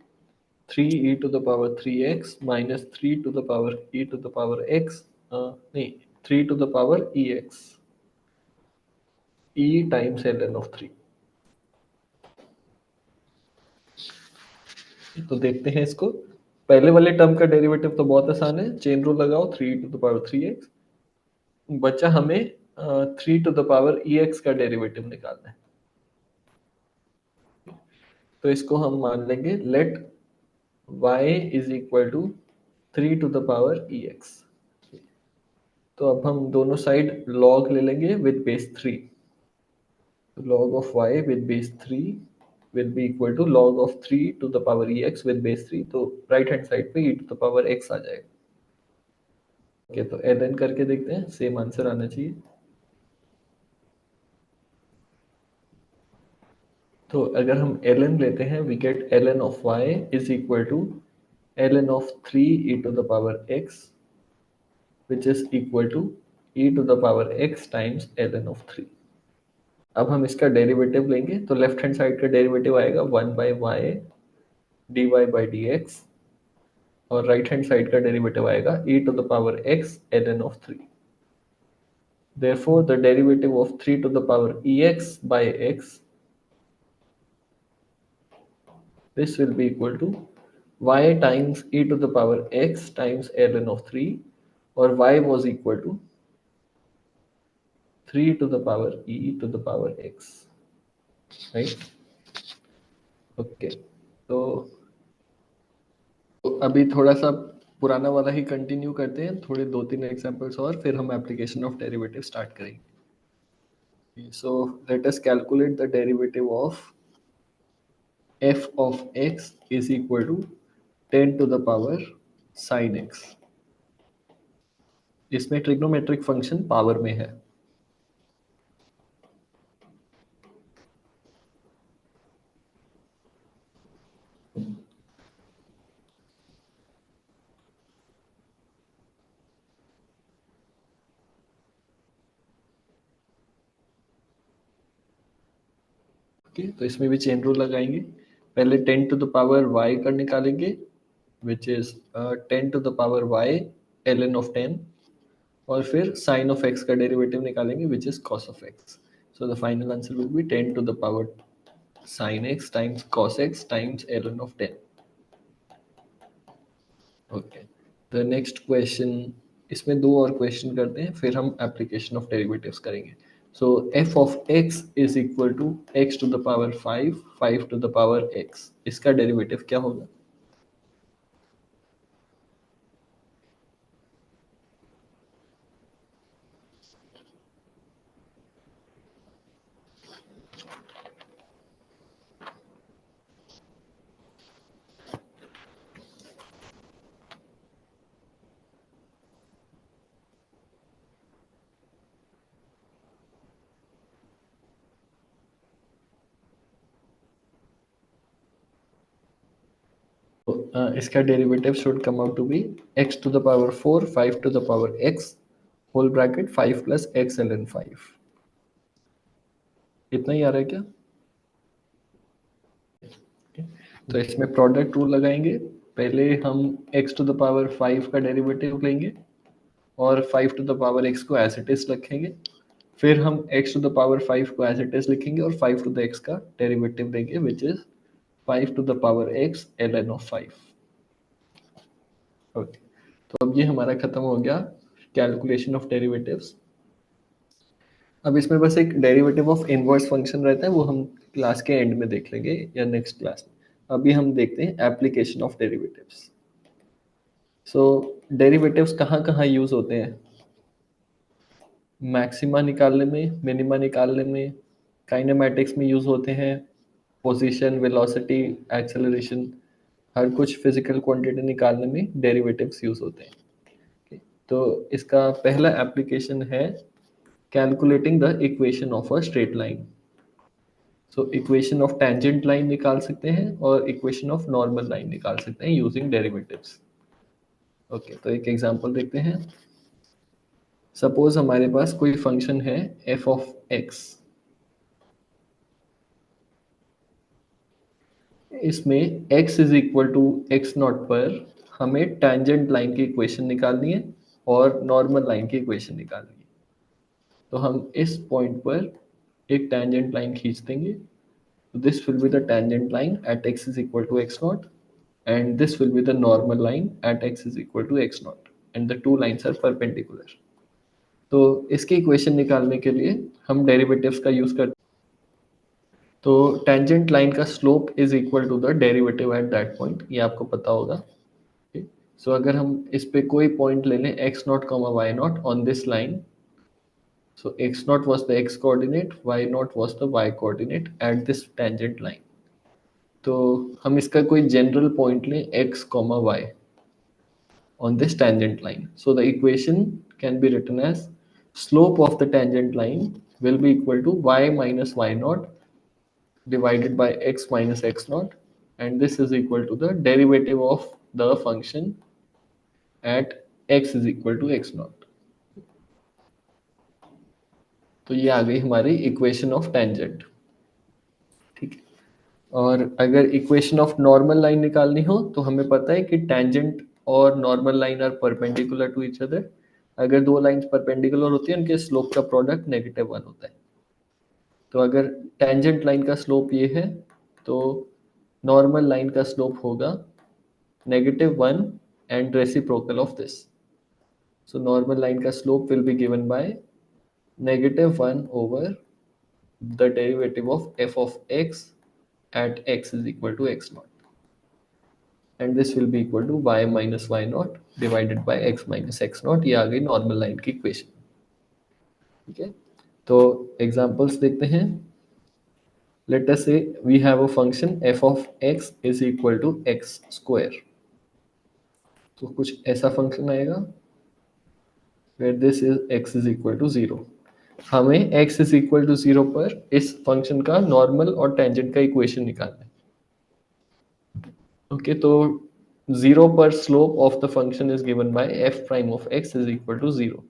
3e to the power 3x minus 3 to the power e to the power x, नहीं 3 to the power ex, e times ln of 3। तो देखते हैं इसको। पहले वाले टर्म का डेरिवेटिव तो बहुत आसान है, चेन रूल लगाओ, 3 टू द पावर 3x। बचा हमें 3 टू द पावर ex का डेरिवेटिव निकालना है। तो इसको हम मान लेंगे let y is equal to 3 to the power ex। तो अब हम दोनों साइड log ले लेंगे with base 3। log of y with base 3 will be equal to log of 3 to the power ex with base 3। तो राइट हैंड साइड पे e to the power x आ जाएगा। ओके, तो ln करके देखते हैं, सेम आंसर आना चाहिए। तो अगर हम ln लेते हैं, we get ln of y is equal to ln of 3 e to the power x which is equal to e to the power x times ln of 3। अब हम इसका डेरिवेटिव लेंगे, तो लेफ्ट हैंड साइड का डेरिवेटिव आएगा 1 by y dy by dx, और राइट हैंड साइड का डेरिवेटिव आएगा e to the power x ln of 3। Therefore, the derivative of 3 to the power ex by x, this will be equal to y times e to the power x times ln of 3, or y was equal to 3 to the power e to the power x, right? Okay, तो अभी थोड़ा सा पुराना वाला ही कंटिन्यू करते हैं, थोड़े 2-3 एग्जांपल्स और फिर हम एप्लीकेशन ऑफ डेरिवेटिव स्टार्ट करेंगे। So let us calculate the derivative of f of x is equal to 10 to the power sin x। इसमें ट्रिग्नोमेट्रिक फंक्शन पावर में है। ओके, तो इसमें भी चेन रूल लगाएंगे। पहले 10 टू द पावर y का निकालेंगे which is 10 to the power y ln of 10, और फिर sin of x का डेरिवेटिव निकालेंगे which is cos of x। So the final answer will be 10 to the power sin x times cos x times ln of 10। Okay, the next question, इसमें दो और क्वेश्चन करते हैं, फिर हम एप्लीकेशन ऑफ डेरिवेटिव्स करेंगे। सो f of x is equal to x to the power 5 5 to the power x, इसका डेरिवेटिव क्या होगा? इसका derivative should come out to be x to the power 4 5 to the power x whole bracket 5 plus x ln 5। इतना ही आ रहा है क्या? तो इसमें प्रोडक्ट रूल लगाएंगे। पहले हम x टू द पावर 5 का डेरिवेटिव लेंगे और 5 टू द पावर x को एज इट इज रखेंगे। फिर हम x टू द पावर 5 को एज इट इज लिखेंगे और 5 टू द x का डेरिवेटिव लेंगे which is 5 to the power x ln of 5। ओके, तो अब ये हमारा खत्म हो गया कैलकुलेशन ऑफ डेरिवेटिव्स। अब इसमें बस एक डेरिवेटिव ऑफ इनवर्स फंक्शन रहता है, वो हम क्लास के एंड में देख लेंगे या नेक्स्ट क्लास में। अभी हम देखते हैं application of derivatives. So derivatives कहाँ कहाँ यूज होते हैं? मैक्सिमा निकालने में, मिनिमा निकालने में, काइनेमैटिक्स में यूज होते हैं, पोजीशन, वेलोसिटी, एक्सेलरेशन, हर कुछ फिजिकल क्वांटिटी निकालने में डेरिवेटिव्स यूज होते हैं। Okay, तो इसका पहला एप्लीकेशन है calculating the equation of a straight line. So equation of tangent line निकाल सकते हैं और इक्वेशन ऑफ नॉर्मल लाइन निकाल सकते हैं यूजिंग डेरिवेटिव्स। ओके, तो एक एग्जांपल देखते हैं। सपोज हमारे पास कोई फंक्शन है f ऑफ x। इसमें x is equal to x not पर हमें टेंजेंट लाइन की इक्वेशन निकालनी है और नॉर्मल लाइन की इक्वेशन निकालनी है। तो हम इस पॉइंट पर एक टेंजेंट लाइन खींच देंगे। This will B the tangent line at x is equal to x not and this will be the normal line at x is equal to x naught and the two lines are perpendicular. तो इसकी इक्वेशन निकालने के लिए हम डेरिवेटिव्स का यूज करते हैं। तो टेंजेंट लाइन का slope is equal to the derivative at that point, ये आपको पता होगा। सो अगर हम इस पे कोई पॉइंट ले लें x not comma y not on this line, so x naught was the x coordinate, y naught was the y coordinate at this tangent line. तो हम इसका कोई जनरल पॉइंट लें x comma y on this tangent line. So the equation can be written as slope of the tangent line will be equal to y minus y naught divided by x minus x naught, and this is equal to the derivative of the function at x is equal to x naught. तो ये आ गई हमारी इक्वेशन ऑफ टेंजेंट। ठीक है, और अगर इक्वेशन ऑफ नॉर्मल लाइन निकालनी हो तो हमें पता है कि टेंजेंट और normal line are perpendicular to each other. अगर दो लाइंस परपेंडिकुलर होती है उनके स्लोप का प्रोडक्ट -1 होता है। तो अगर टेंजेंट लाइन का स्लोप ये है तो नॉर्मल लाइन का स्लोप होगा -1 and reciprocal of this. So normal line का slope will be given by -1 over the derivative of f of x at x is equal to x naught, and this will be equal to y minus y naught divided by x minus x naught। ये आ गई नॉर्मल लाइन की इक्वेशन। ठीक है, तो एग्जांपल्स देखते हैं। Let us say we have a function f of x is equal to x square। तो कुछ ऐसा फंक्शन आएगा where this is x is equal to 0। हमें x is equal to 0 पर इस फंक्शन का नॉर्मल और टेंजेंट का इक्वेशन निकालना है। ओके, तो 0 पर slope of the function is given by f prime of x is equal to 0।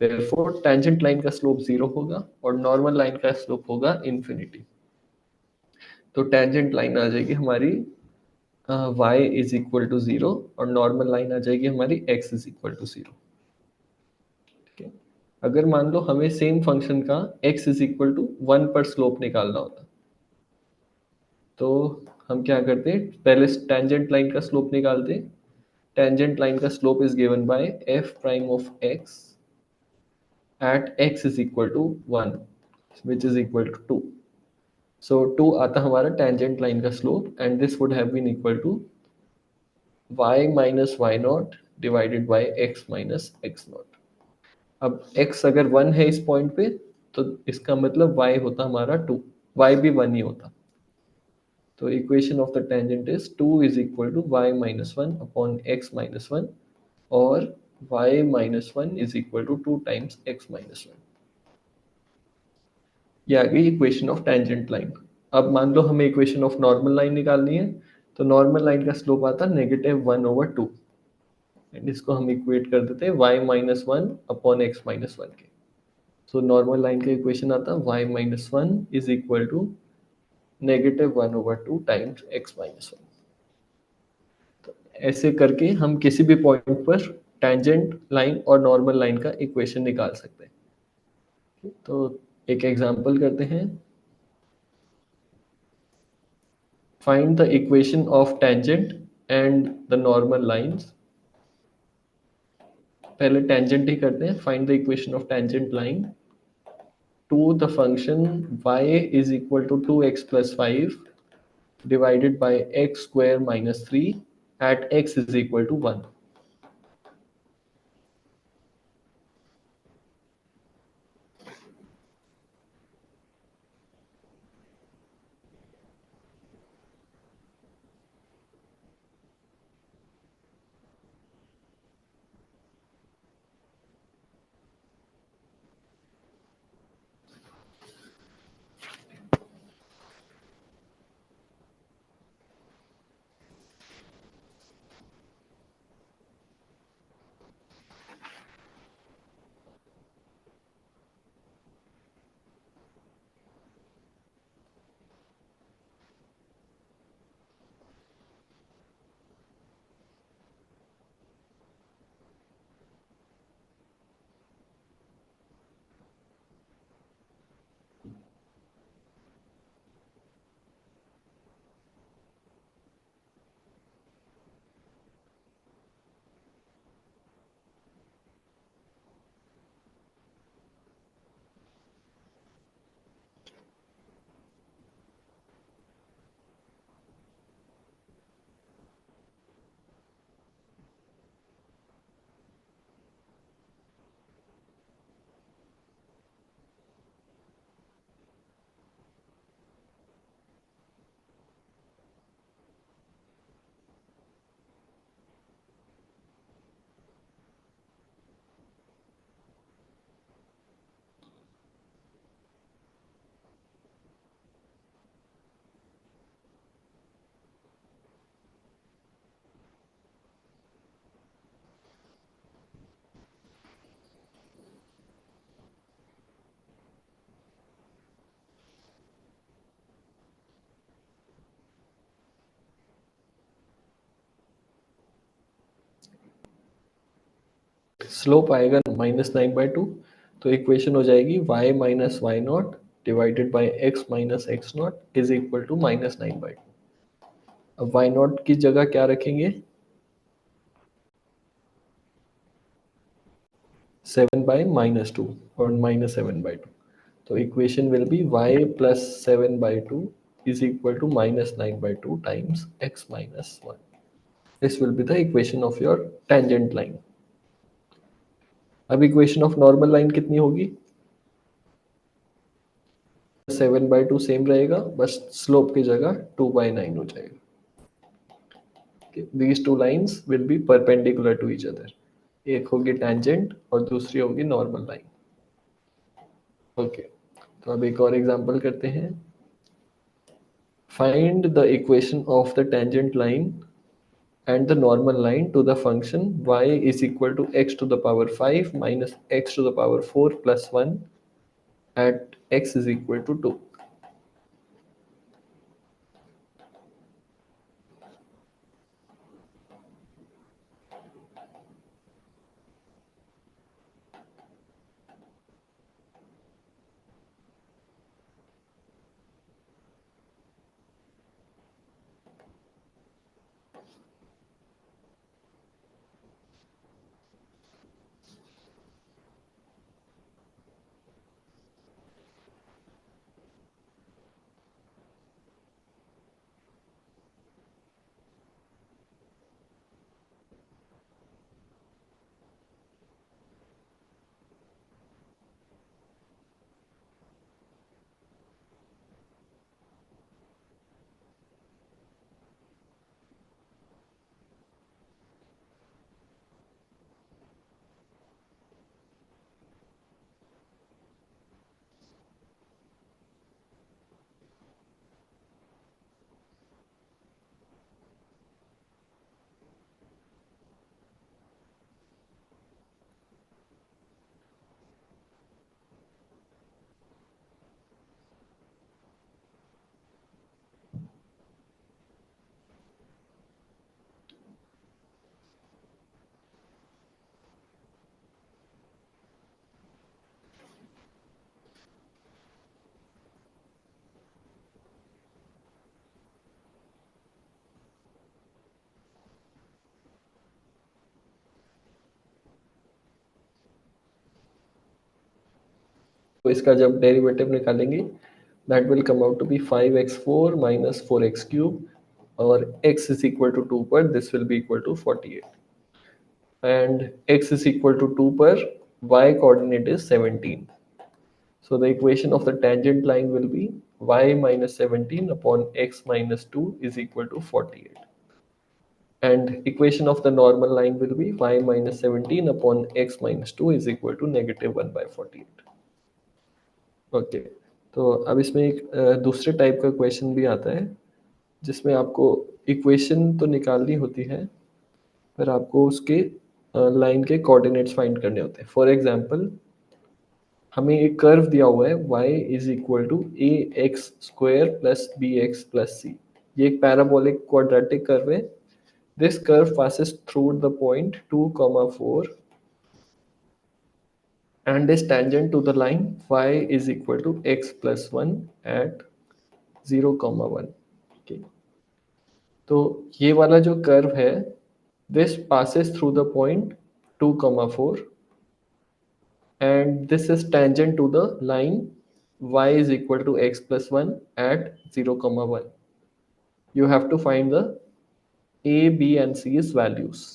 Therefore tangent line का स्लोप 0 होगा और नॉर्मल लाइन का स्लोप होगा इन्फिनिटी। तो टेंजेंट लाइन आ जाएगी हमारी y इज इक्वल टू 0 और नॉर्मल लाइन आ जाएगी हमारी x इज इक्वल टू 0। ठीक है, अगर मान लो हमें सेम फंक्शन का x इज इक्वल टू 1 पर स्लोप निकालना होता तो हम क्या करते हैं, पहले टेंजेंट लाइन का स्लोप निकालते हैं। टेंजेंट लाइन का slope is given by f prime of x at x is equal to 1 which is equal to 2। so 2 आता हमारा टेंजेंट लाइन का slope and this would have been equal to y minus y naught divided by x minus x naught। अब x अगर 1 है इस पॉइंट पे तो इसका मतलब y होता हमारा 2, y भी 1 ही होता। तो equation of the tangent is 2 is equal to y minus 1 upon x minus 1 और y minus 1 is equal to 2 times x minus 1। ये आ गई इक्वेशन ऑफ टेंजेंट लाइन। अब मान लो हमें इक्वेशन ऑफ नॉर्मल लाइन निकालनी है तो नॉर्मल लाइन का स्लोप आता -1/2 एंड इसको हम इक्वेट कर देते हैं y minus 1 upon x minus 1 के। सो नॉर्मल लाइन का इक्वेशन आता y minus 1 is equal to -1/2 times x minus 1। तो ऐसे करके हम किसी भी पॉइंट पर टेंजेंट लाइन और नॉर्मल लाइन का इक्वेशन निकाल सकते हैं। तो एक एग्जांपल करते हैं। Find the equation of tangent and the normal lines। पहले tangent ही करते हैं। Find the equation of tangent line to the function y is equal to 2x plus 5 divided by x square minus 3 at x is equal to 1। Slope आएगा -9/2, तो इक्वेशन हो जाएगी y minus y not divided by x minus x not is equal to -9/2। अब वाई नॉट की जगह क्या रखेंगे? 7/-2 और -7/2, तो equation will be y plus 7/2 is equal to -9/2 times x minus 1. This will be the equation of your tangent line. अब इक्वेशन ऑफ नॉर्मल लाइन कितनी होगी? 7/2 सेम रहेगा, बस स्लोप की जगह 2/9 हो जाएगा। These two lines will be perpendicular to each other. एक होगी tangent और दूसरी होगी नॉर्मल लाइन। ओके, तो अब एक और एग्जांपल करते हैं। Find the equation of the tangent line and the normal line to the function y is equal to x to the power 5 minus x to the power 4 plus 1 at x is equal to 2. तो इसका जब डेरिवेटिव निकालेंगे that will come out to be 5x4 minus 4x cube, और x is equal to 2 पर this will be equal to 48, and x is equal to 2 पर y coordinate is 17. So the equation of the tangent line will be y minus 17 upon x minus 2 is equal to 48. And equation of the normal line will be y minus 17 upon x minus 2 is equal to -1/48. Okay, तो अब इसमें एक दूसरे टाइप का क्वेश्चन भी आता है जिसमें आपको इक्वेशन तो निकालनी होती है, पर आपको उसके लाइन के कोऑर्डिनेट्स फाइंड करने होते हैं। फॉर एग्जांपल, हमें एक कर्व दिया हुआ है y is equal to a x square plus b x plus c. ये एक पैराबोलिक क्वाड्रेटिक कर्व है। This curve passes through the point 2, 4 and is tangent to the line y is equal to x plus 1 at 0, 1। okay. तो ये वाला जो कर्व है, this passes through the point 2, 4 and this is tangent to the line y is equal to x plus 1 at 0, 1। You have to find the a, b and c's values.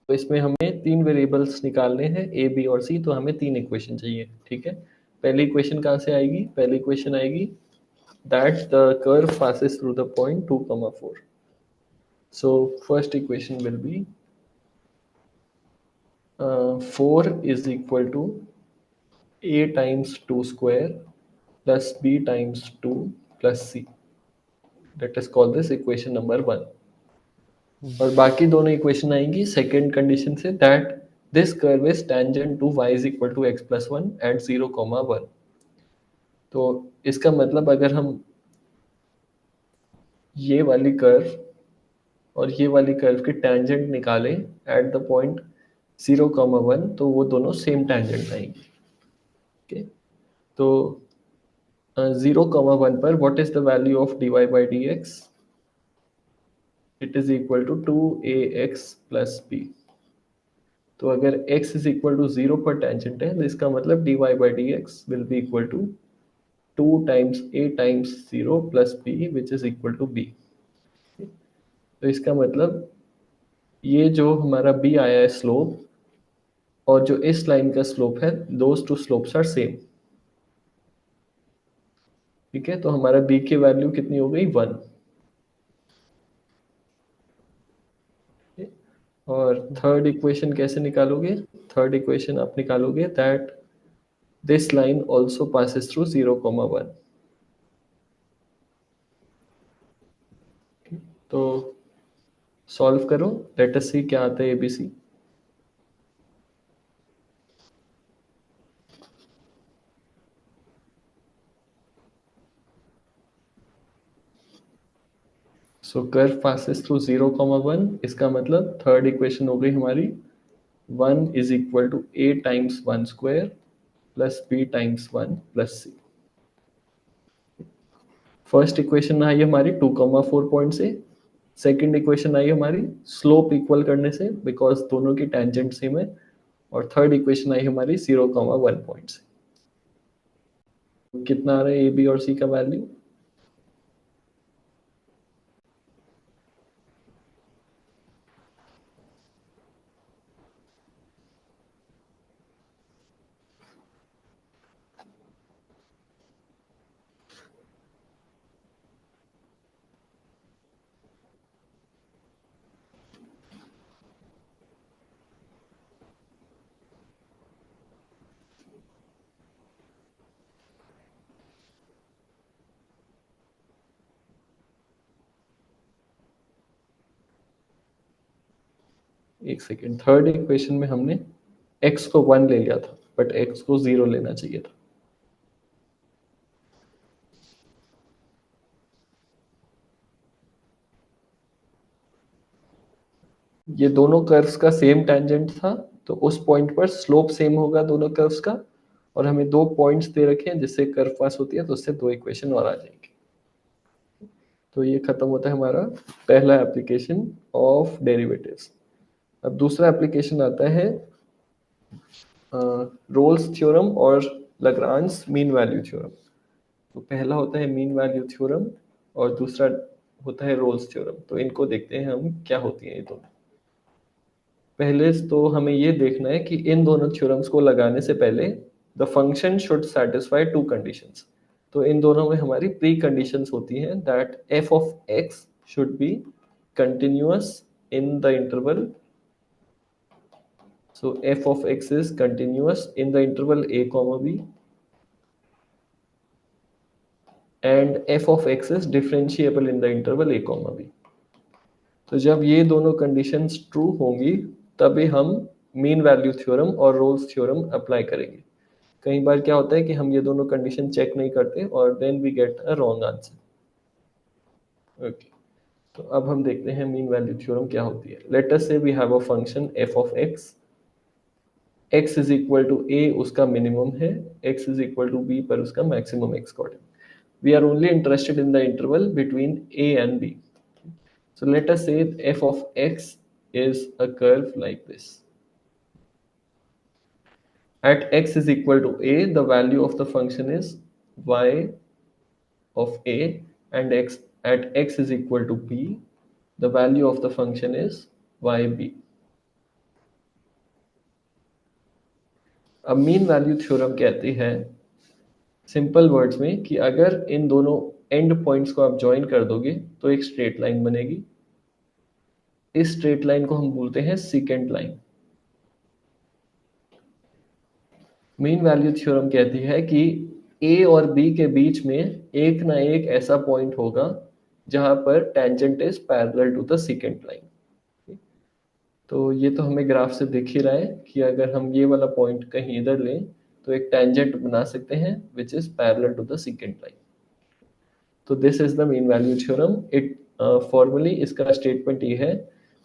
तो इसमें हमें तीन वेरिएबल्स निकालने हैं ए बी और सी, तो हमें तीन इक्वेशन चाहिए। ठीक है, पहली इक्वेशन कहाँ से आएगी? पहली इक्वेशन आएगी that the curve passes through the point 2, 4. So first equation will be 4 is equal to a times 2 square plus b times 2 plus c. Let us call this equation number 1. और बाकी दोनों इक्वेशन आएंगी सेकेंड कंडीशन से, that this curve is tangent to y is equal to x plus 1 at 0, 1. तो इसका मतलब अगर हम ये वाली कर्व और ये वाली कर्व की टेंजेंट निकालें एट द पॉइंट 0, 1, तो वो दोनों सेम टेंजेंट आएंगी। ओके, तो 0, 1 पर what is the value of dy by d x? It is equal to 2ax plus b। तो अगर x इज इक्वल टू 0 पर टेंजेंट है, तो इसका मतलब dy by d x will be equal to 2 times a times 0 plus b which is equal to b। तो इसका मतलब ये जो हमारा b आया है स्लोप, और जो इस लाइन का स्लोप है, those two slopes are same. ठीक है, तो हमारा b की वैल्यू कितनी हो गई? 1। और थर्ड इक्वेशन कैसे निकालोगे? थर्ड इक्वेशन आप निकालोगे that this line also passes through 0, 1। तो सॉल्व करो, लेट अस सी क्या आता है एबीसी। सो कर्व पासेस थ्रू 0, 1, इसका मतलब थर्ड इक्वेशन हो गई हमारी 1 is equal to a times 1 square plus b times 1 plus c। First equation आई हमारी 2, 4 पॉइंट से। सेकंड इक्वेशन आई हमारी स्लोप इक्वल करने से, बिकॉज दोनों की टेंजेंट सेम है। और थर्ड इक्वेशन आई हमारी 0, 1 पॉइंट से। कितना आ रहा है ए बी और सी का वैल्यू? एक सेकेंड, थर्ड इक्वेशन में हमने x को 1 ले लिया था, बट x को 0 लेना चाहिए था। ये दोनों कर्व्स का सेम टेंजेंट था, तो उस पॉइंट पर स्लोप सेम होगा दोनों कर्व्स का। और हमें दो पॉइंट्स दे रखे हैं जिससे कर्व पास होती है, तो उससे दो इक्वेशन और आ जाएंगे। तो ये खत्म होता है हमारा पहला एप्लीकेशन ऑफ डेरिवेटिव्स। अब दूसरा एप्लीकेशन आता है रोल्स थ्योरम और लाग्रांज मीन वैल्यू थ्योरम। तो पहला होता है मीन वैल्यू थ्योरम और दूसरा होता है रोल्स थ्योरम। तो इनको देखते हैं हम क्या होती है ये दोनों। पहले तो हमें ये देखना है कि इन दोनों थ्योरम्स को लगाने से पहले the function should satisfy to conditions. तो इन दोनों में हमारी प्री कंडीशंस होती हैं that F of x should be continuous in the interval. So f of x is continuous in the interval a comma b, and f of x is differentiable in the interval a comma b. तो जब ये दोनों कंडीशंस ट्रू होंगी तभी हम मीन वैल्यू थ्योरम और रोल्स थ्योरम अप्लाई करेंगे। कई बार क्या होता है कि हम ये दोनों कंडीशन चेक नहीं करते और then we get a wrong answer. Okay, तो अब हम देखते हैं मीन वैल्यू थ्योरम क्या होती है। Let us say we have a function f of x is equal to a उसका मिनिमम है, x is equal to b पर उसका maximum x coordinate. We are only interested in the interval between a and b. So let us say f of x is a curve like this. At x is equal to a, the value of the function is y of a, and at x is equal to b, the value of the function is yb. अब मीन वैल्यू थ्योरम कहती है सिंपल वर्ड्स में कि अगर इन दोनों एंड पॉइंट्स को आप ज्वाइन कर दोगे तो एक स्ट्रेट लाइन बनेगी। इस स्ट्रेट लाइन को हम बोलते हैं secant line. Mean value theorem कहती है कि ए और बी के बीच में एक ना एक ऐसा पॉइंट होगा जहां पर tangent is parallel to the second line. तो ये तो हमें ग्राफ से दिख ही रहा है कि अगर हम ये वाला पॉइंट कहीं इधर लें तो एक टेंजेंट बना सकते हैं which is parallel to the second line. तो this is the mean value theorem. It formally इसका स्टेटमेंट ये है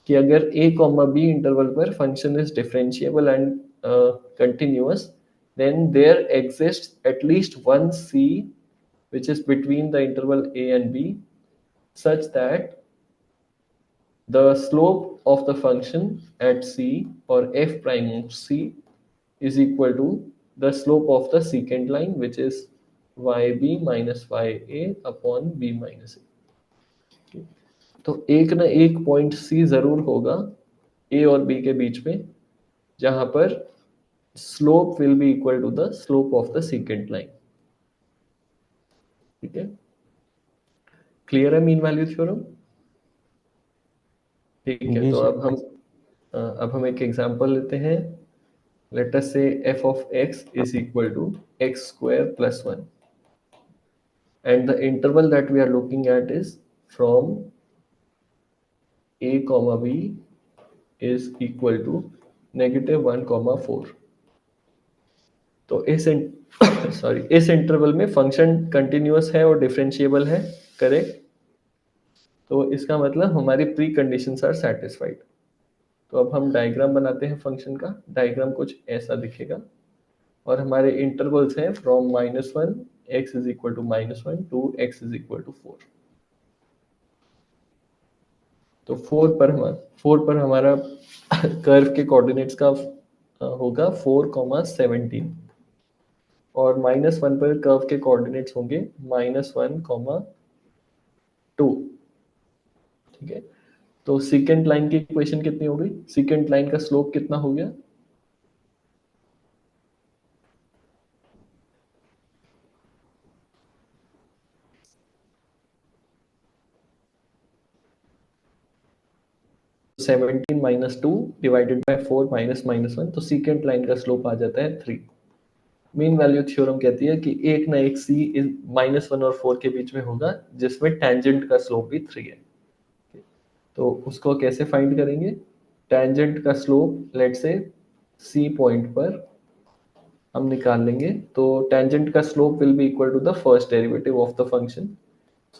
कि अगर a कॉमा बी इंटरवल पर function is differentiable and continuous then there exists at least one c which is between the interval a and b such that the slope of the function at c or f prime of c is equal to the slope of the secant line which is yb minus ya upon b minus a। तो एक ना एक पॉइंट सी जरूर होगा ए और बी के बीच में जहां पर slope will be equal to the slope of the second line. ठीक है, क्लियर है मीन वैल्यू थ्योरम? ठीक है, जी तो सर। अब हम एक एग्जांपल लेते हैं। लेट अस से f of x is equal to x square plus 1 and the interval that we are looking at is from a comma b is equal to -1 comma 4। तो इस सॉरी इस इंटरवल में फंक्शन कंटिन्यूअस है और डिफरेंशिएबल है, करेक्ट? तो इसका मतलब हमारी प्री कंडीशंस आर सेटिस्फाइड। तो अब हम डायग्राम बनाते हैं फंक्शन का। डायग्राम कुछ ऐसा दिखेगा और हमारे इंटरवल्स हैं from -1 x is equal to -1 to x is equal to 4। तो 4 पर हमारा कर्व के कोऑर्डिनेट्स का होगा 4,17 और -1 पर कर्व के कोऑर्डिनेट्स होंगे -1,2। ठीक है, तो सेकेंड लाइन की इक्वेशन कितनी हो गई? सेकेंड लाइन का स्लोप कितना हो गया? 17 माइनस 2 डिवाइडेड बाय 4 माइनस -1, तो सेकेंड लाइन का स्लोप आ जाता है 3। मीन वैल्यू थ्योरम कहती है कि एक ना एक सी -1 और 4 के बीच में होगा जिसमें टेंजेंट का स्लोप भी 3 है। तो उसको कैसे फाइंड करेंगे? टेंजेंट का स्लोप लेट से सी पॉइंट पर हम निकाल लेंगे। तो टेंजेंट का slope will be equal to the first derivative of the function.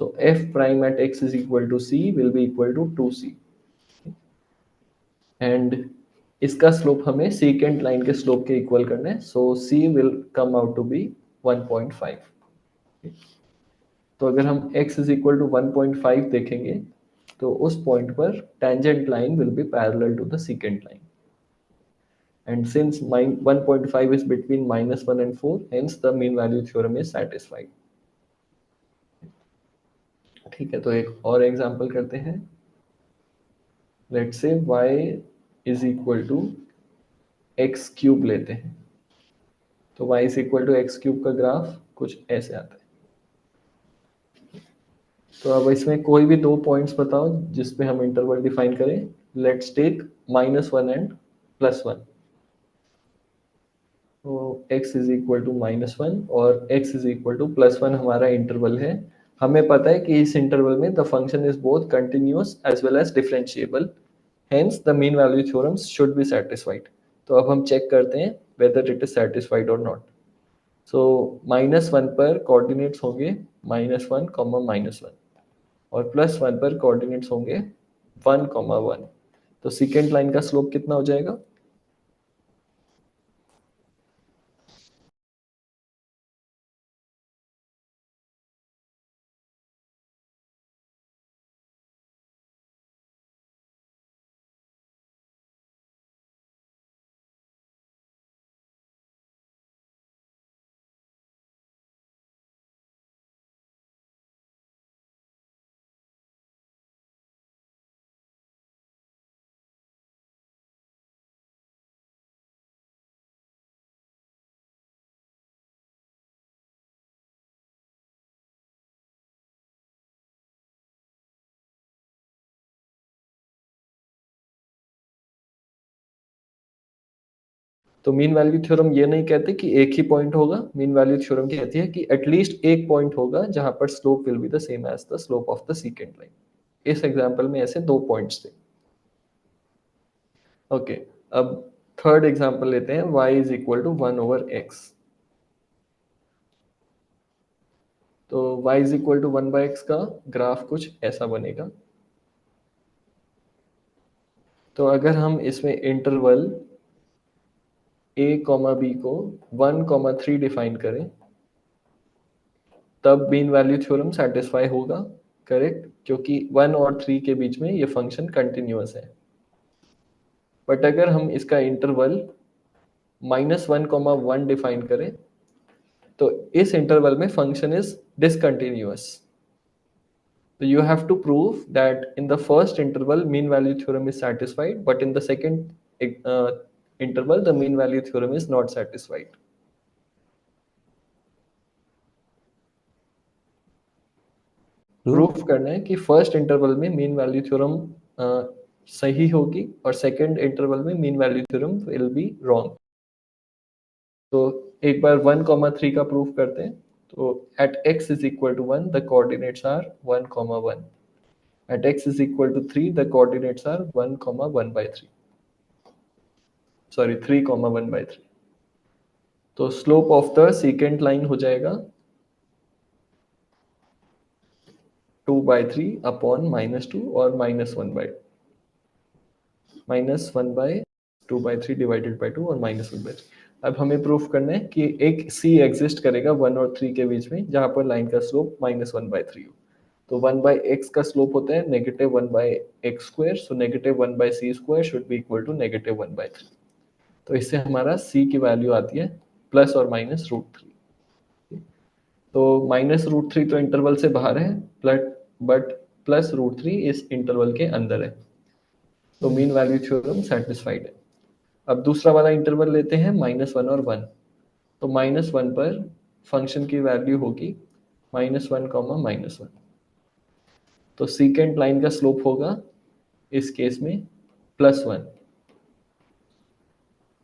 So f prime at x is equal to c will be equal to 2c and इसका स्लोप हमें सेकेंड लाइन के स्लोप के इक्वल करना है। So c will come out to be 1.5। तो अगर हम x इज इक्वल टू 1.5 देखेंगे तो उस पॉइंट पर tangent line will be parallel to the second line and since 1.5 is between -1 and 4 hence the mean value theorem is satisfied। ठीक है, तो एक और एग्जांपल करते हैं। Let's say y is equal to x cube लेते हैं। तो y is equal to x cube का ग्राफ कुछ ऐसे आता है। तो अब इसमें कोई भी दो पॉइंट्स बताओ जिसपे हम इंटरवल डिफाइन करें। Let's take -1 and +1। तो x इज इक्वल टू -1 और x इज इक्वल टू +1 हमारा इंटरवल है। हमें पता है कि इस इंटरवल में the function is both continuous as well as differentiable, hence the mean value theorems should be satisfied. तो अब हम चेक करते हैं वेदर इट इज सेटिस्फाइड और नॉट। सो -1 पर कोऑर्डिनेट्स होंगे -1, -1 और +1 पर कोऑर्डिनेट्स होंगे 1,1। तो सेकेंड लाइन का स्लोप कितना हो जाएगा? तो मीन वैल्यू थ्योरम ये नहीं कहते कि एक ही पॉइंट होगा, मीन वैल्यू थ्योरम कहती है कि एटलीस्ट एक पॉइंट होगा जहां पर slope will B the same as the slope of the secant line. इस एग्जांपल में ऐसे 2 पॉइंट्स थे। ओके, अब थर्ड एग्जांपल लेते हैं, y is equal to 1/x। तो y is equal to 1/x का ग्राफ कुछ ऐसा बनेगा। तो अगर हम इसमें इंटरवल a, b को 1, 3 डिफाइन करें, तब मीन वैल्यू थ्योरम सेटिस्फाई होगा, करेक्ट, क्योंकि 1 और 3 के बीच में ये फंक्शन कंटिन्यूअस है। बट अगर हम इसका इंटरवल -1, 1 डिफाइन करें, तो इस इंटरवल में function is discontinuous. So you have to prove that in the first interval mean value theorem is satisfied, but in the second interval the mean value theorem is not satisfied. Proof करना है कि फर्स्ट इंटरवल में मीन वैल्यू थ्योरम सही होगी और सेकंड इंटरवल में mean value theorem will be wrong. तो एक बार 1, 3 का प्रूफ करते हैं। तो at x is equal to 1 the coordinates are 1, 1। At x is equal to 3 the coordinates are 1, 1/3। Sorry 3, 1/3। तो slope of the secant line हो जाएगा 2/3 अपॉन -2 और -1/2/3 डिवाइडेड बाई 2 और -1/3। अब हमें प्रूफ करना है कि एक c एग्जिस्ट करेगा 1 और 3 के बीच में जहां पर लाइन का स्लोप -1/3 हो। तो 1/x का स्लोप होता है -1/x², so -1/c² should be equal to -1/3। तो इससे हमारा c की वैल्यू आती है प्लस और माइनस √3। तो -√3 तो इंटरवल से बाहर है, बट +√3 इस इंटरवल के अंदर है। तो मीन वैल्यू थ्योरम सेटिस्फाइड है। अब दूसरा वाला इंटरवल लेते हैं -1 और 1। तो -1 पर फंक्शन की वैल्यू होगी -1, -1। तो सीकेंट लाइन का स्लोप होगा इस केस में +1।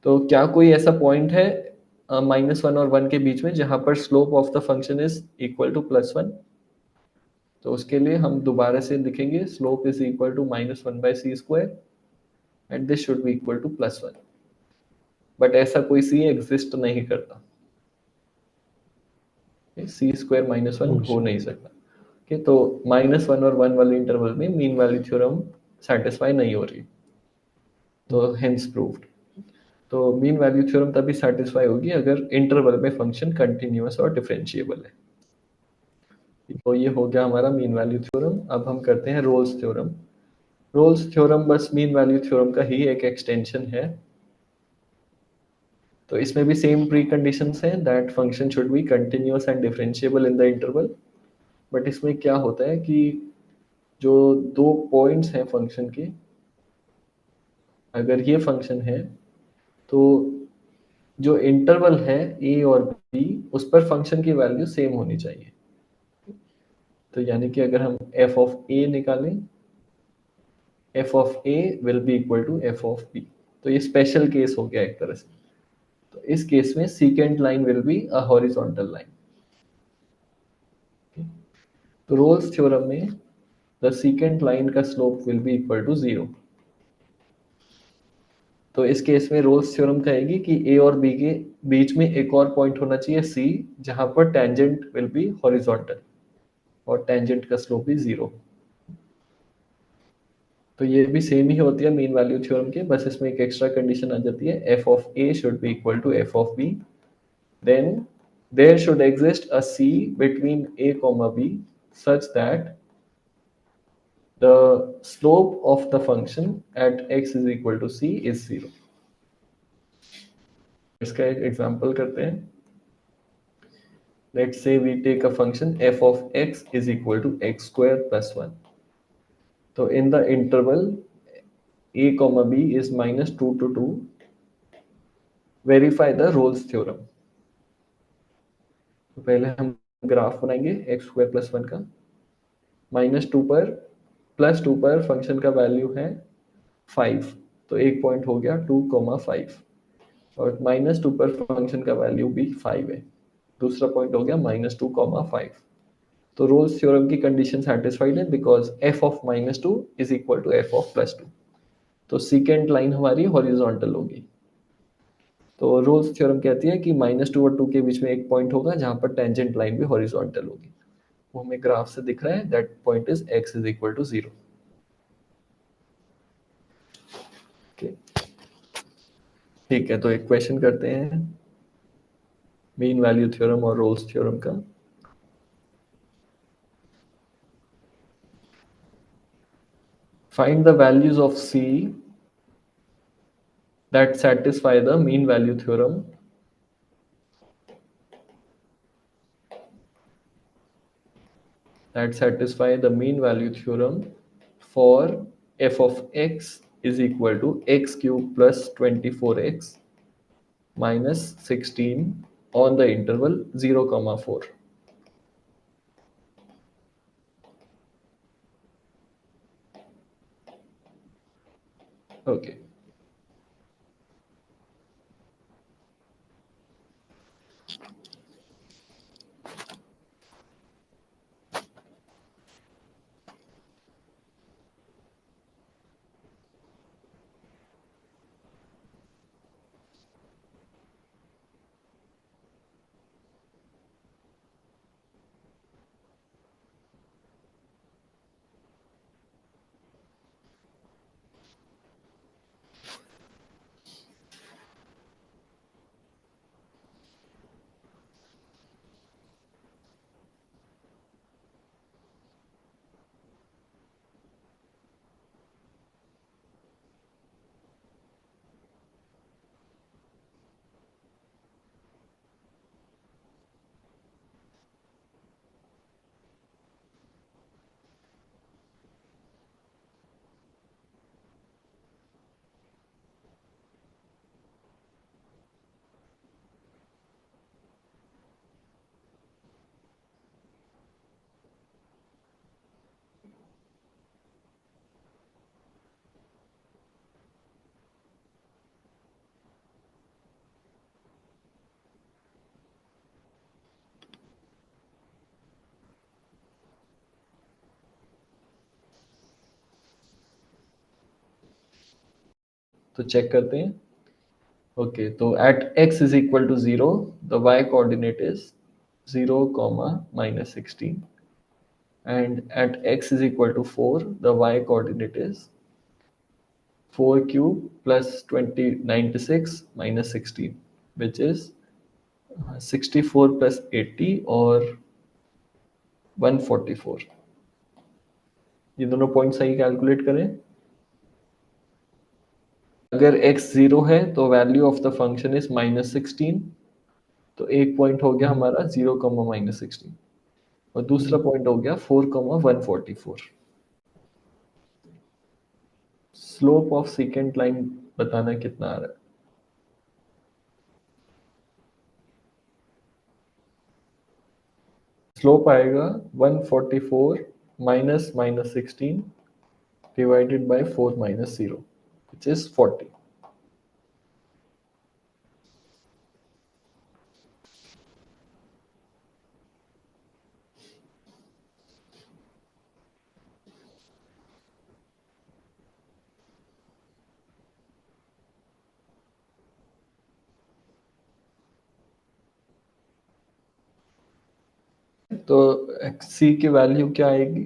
तो क्या कोई ऐसा पॉइंट है -1 और 1 के बीच में जहां पर slope of the function is equal to +1? तो उसके लिए हम दोबारा से लिखेंगे slope is equal to -1/c² and this should be equal to +1। But ऐसा कोई c एग्जिस्ट नहीं करता, c² -1 हो नहीं सकता। okay, तो -1 और 1 वाले इंटरवल में मीन वैल्यू थ्योरम सेटिस्फाई नहीं हो रही, तो हेंस प्रूव्ड। तो मीन वैल्यू थ्योरम तभी सेटिस्फाई होगी अगर इंटरवल में फंक्शन कंटिन्यूअस और डिफरेंशिएबल है। तो ये हो गया हमारा मीन वैल्यू थ्योरम। अब हम करते हैं रोल्स थ्योरम। रोल्स थ्योरम बस मीन वैल्यू थ्योरम का ही एक एक्सटेंशन है। तो इसमें भी सेम प्री कंडीशंस हैं that function should be continuous and differentiable in the interval. But इसमें क्या होता है कि जो 2 पॉइंट्स हैं फंक्शन के, अगर ये फंक्शन है तो जो इंटरवल है a और b उस पर फंक्शन की वैल्यू सेम होनी चाहिए। तो यानी कि अगर हम f ऑफ a निकालें, f of a will be equal to f of b। तो ये स्पेशल केस हो गया एक तरह से। तो इस केस में secant line will be a horizontal line. तो रोल्स थ्योरम में द सीकेंट लाइन का slope will be equal to 0। तो इस केस में रोल्स थ्योरम कहेगी कि a और b के बीच में एक और पॉइंट होना चाहिए c जहां पर टेंजेंट विल बी हॉरिजॉन्टल और टेंजेंट का स्लोप भी 0। तो ये भी सेम ही होती है मीन वैल्यू थ्योरम के, बस इसमें एक एक्स्ट्रा कंडीशन आ जाती है f of a should be equal to f of b। Then there should exist a c between a comma b such that the slope of the function at x is equal to c is 0। इसका एक एग्जांपल करते हैं। Let's say we take a function f of x is equal to x² plus 1। तो in the interval a comma b is -2 to 2, verify the Rolle's theorem। तो पहले हम ग्राफ बनाएंगे x² plus 1 का। -2 पर +2 पर फंक्शन का वैल्यू है 5, तो एक पॉइंट हो गया 2, 5। और -2 पर फंक्शन का वैल्यू भी 5 है। दूसरा पॉइंट हो गया -2, 5। तो रोल्स थ्योरम की कंडीशन सेटिस्फाइड है because f of -2 is equal to f of +2। तो सीकेंट लाइन हमारी हॉरिजॉन्टल होगी। तो रोल्स थ्योरम कहती है कि -2 और 2 के बीच में एक पॉइंट होगा जहां पर टेंजेंट लाइन भी हॉरिजॉन्टल होगी। वो हमें ग्राफ से दिख रहा है, that point is x is equal to 0। ठीक है, तो एक क्वेश्चन करते हैं मीन वैल्यू थ्योरम और रोल्स थ्योरम का। Find the values of c that satisfy the mean value theorem for f of x is equal to x cube plus 24x minus 16 on the interval 0, 4. Okay. तो चेक करते हैं। ओके, तो at x is equal to 0 the y coordinate is 0, -16 and at x is equal to 4 the y coordinate is 4 cube plus 96 minus 16 which is 64 plus 80 और 144। ये दोनों पॉइंट सही कैलकुलेट करें। अगर x 0 है तो value of the function is -16। तो एक पॉइंट हो गया हमारा 0, -16 और दूसरा पॉइंट हो गया 4, 144। स्लोप ऑफ सेकेंड लाइन बताना कितना आ रहा है। स्लोप आएगा 144 minus -16 divided by 4 minus 0 which is 40। तो c की वैल्यू क्या आएगी।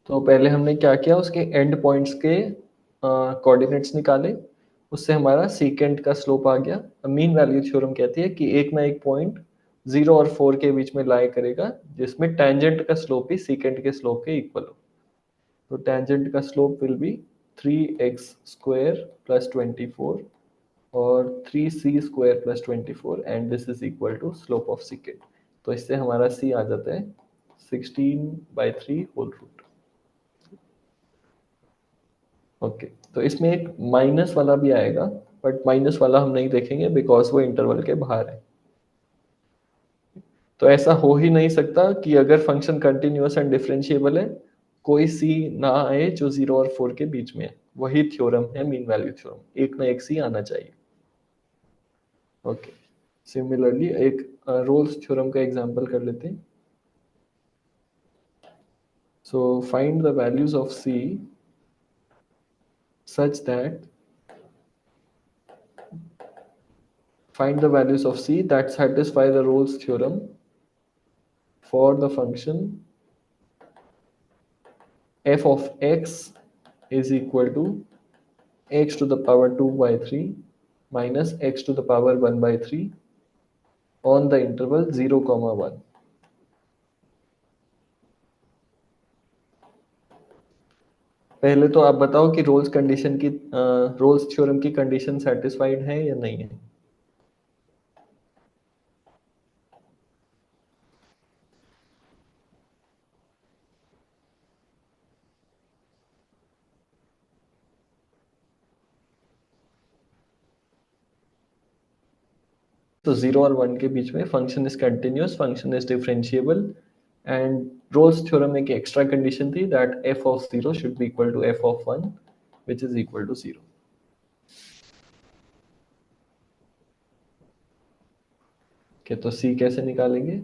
तो पहले हमने क्या किया, उसके एंड पॉइंट्स के कोऑर्डिनेट्स निकाले, उससे हमारा सीकेंट का स्लोप आ गया। मीन वैल्यू थ्योरम कहती है कि एक ना एक पॉइंट 0 और 4 के बीच में लाई करेगा जिसमें टेंजेंट का स्लोप भी सीकेंट के स्लोप के इक्वल हो। तो टेंजेंट का स्लोप विल बी 3x² + 24 और 3c² + 24 and this is equal to slope of secant. तो इससे हमारा c आ जाता है 16/3 होल रूट। ओके, तो इसमें एक माइनस वाला भी आएगा बट माइनस वाला हम नहीं देखेंगे बिकॉज वो इंटरवल के बाहर है। तो ऐसा हो ही नहीं सकता कि अगर फंक्शन कंटिन्यूअस एंड डिफरेंशिएबल है कोई c ना आए जो 0 और 4 के बीच में है। वही थ्योरम है मीन वैल्यू थ्योरम, एक ना एक सी आना चाहिए। ओके, सिमिलरली एक रोल्स थ्योरम का एग्जांपल कर लेते हैं। So find the values of C such that find the values of c that satisfy the Rolle's theorem for the function f of x is equal to x to the power 2 by 3 minus x to the power 1 by 3 on the interval 0 comma 1। पहले तो आप बताओ कि रोल्स थ्योरम की कंडीशन सेटिस्फाइड है या नहीं है। तो 0 और 1 के बीच में function is continuous, function is differentiable, and Rolle's theorem में एक एक्स्ट्रा कंडीशन थी that f of 0 should be equal to f of 1 which is equal to 0। Okay, तो c कैसे निकालेंगे।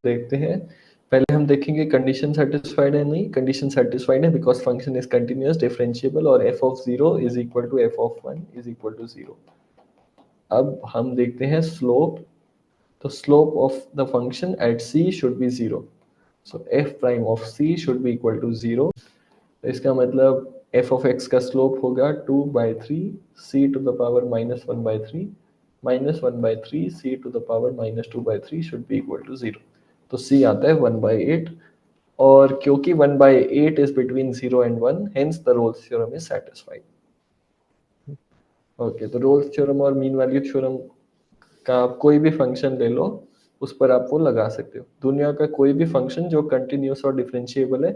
देखते हैं, पहले हम देखेंगे कंडीशन सेटिस्फाइड है नहीं। कंडीशन सेटिस्फाइड है because function is continuous differentiable और f of 0 is equal to f of 1 is equal to 0। अब हम देखते हैं स्लोप, तो slope of the function at c should be 0, so f prime of c should be equal to 0। तो इसका मतलब f ऑफ x का स्लोप होगा 2 by 3 c to the power minus 1 by 3 minus 1 by 3 c to the power minus 2 by 3 should be equal to 0। तो c आता है 1 बाई 8, और क्योंकि 1 by 8 is between 0 and 1, hence the Rolle's theorem is satisfied. Okay, तो रोल्स थ्योरम और मीन वैल्यू थ्योरम का आप कोई भी फंक्शन ले लो, उस पर आप वो लगा सकते हो। दुनिया का कोई भी फंक्शन जो कंटिन्यूअस और डिफरेंशिएबल है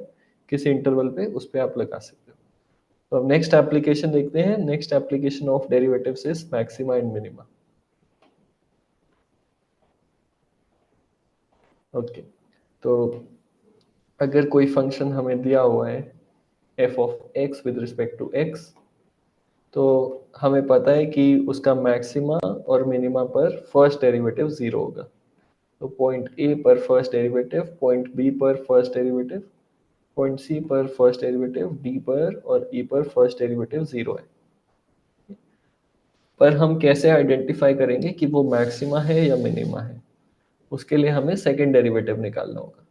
किसी इंटरवल पे, उस पे आप लगा सकते हो। तो अब नेक्स्ट एप्लीकेशन देखते हैं। Next application of derivatives is maxima and minima. Okay, तो अगर कोई फंक्शन हमें दिया हुआ है f of x with respect to x, तो हमें पता है कि उसका मैक्सिमा और मिनिमा पर फर्स्ट डेरिवेटिव 0 होगा। तो पॉइंट ए पर फर्स्ट डेरिवेटिव, पॉइंट बी पर फर्स्ट डेरिवेटिव, पॉइंट सी पर फर्स्ट डेरिवेटिव, डी पर और ई पर फर्स्ट डेरिवेटिव 0 है। पर हम कैसे आइडेंटिफाई करेंगे कि वो मैक्सिमा है या मिनिमा है, उसके लिए हमें सेकेंड डेरिवेटिव निकालना होगा।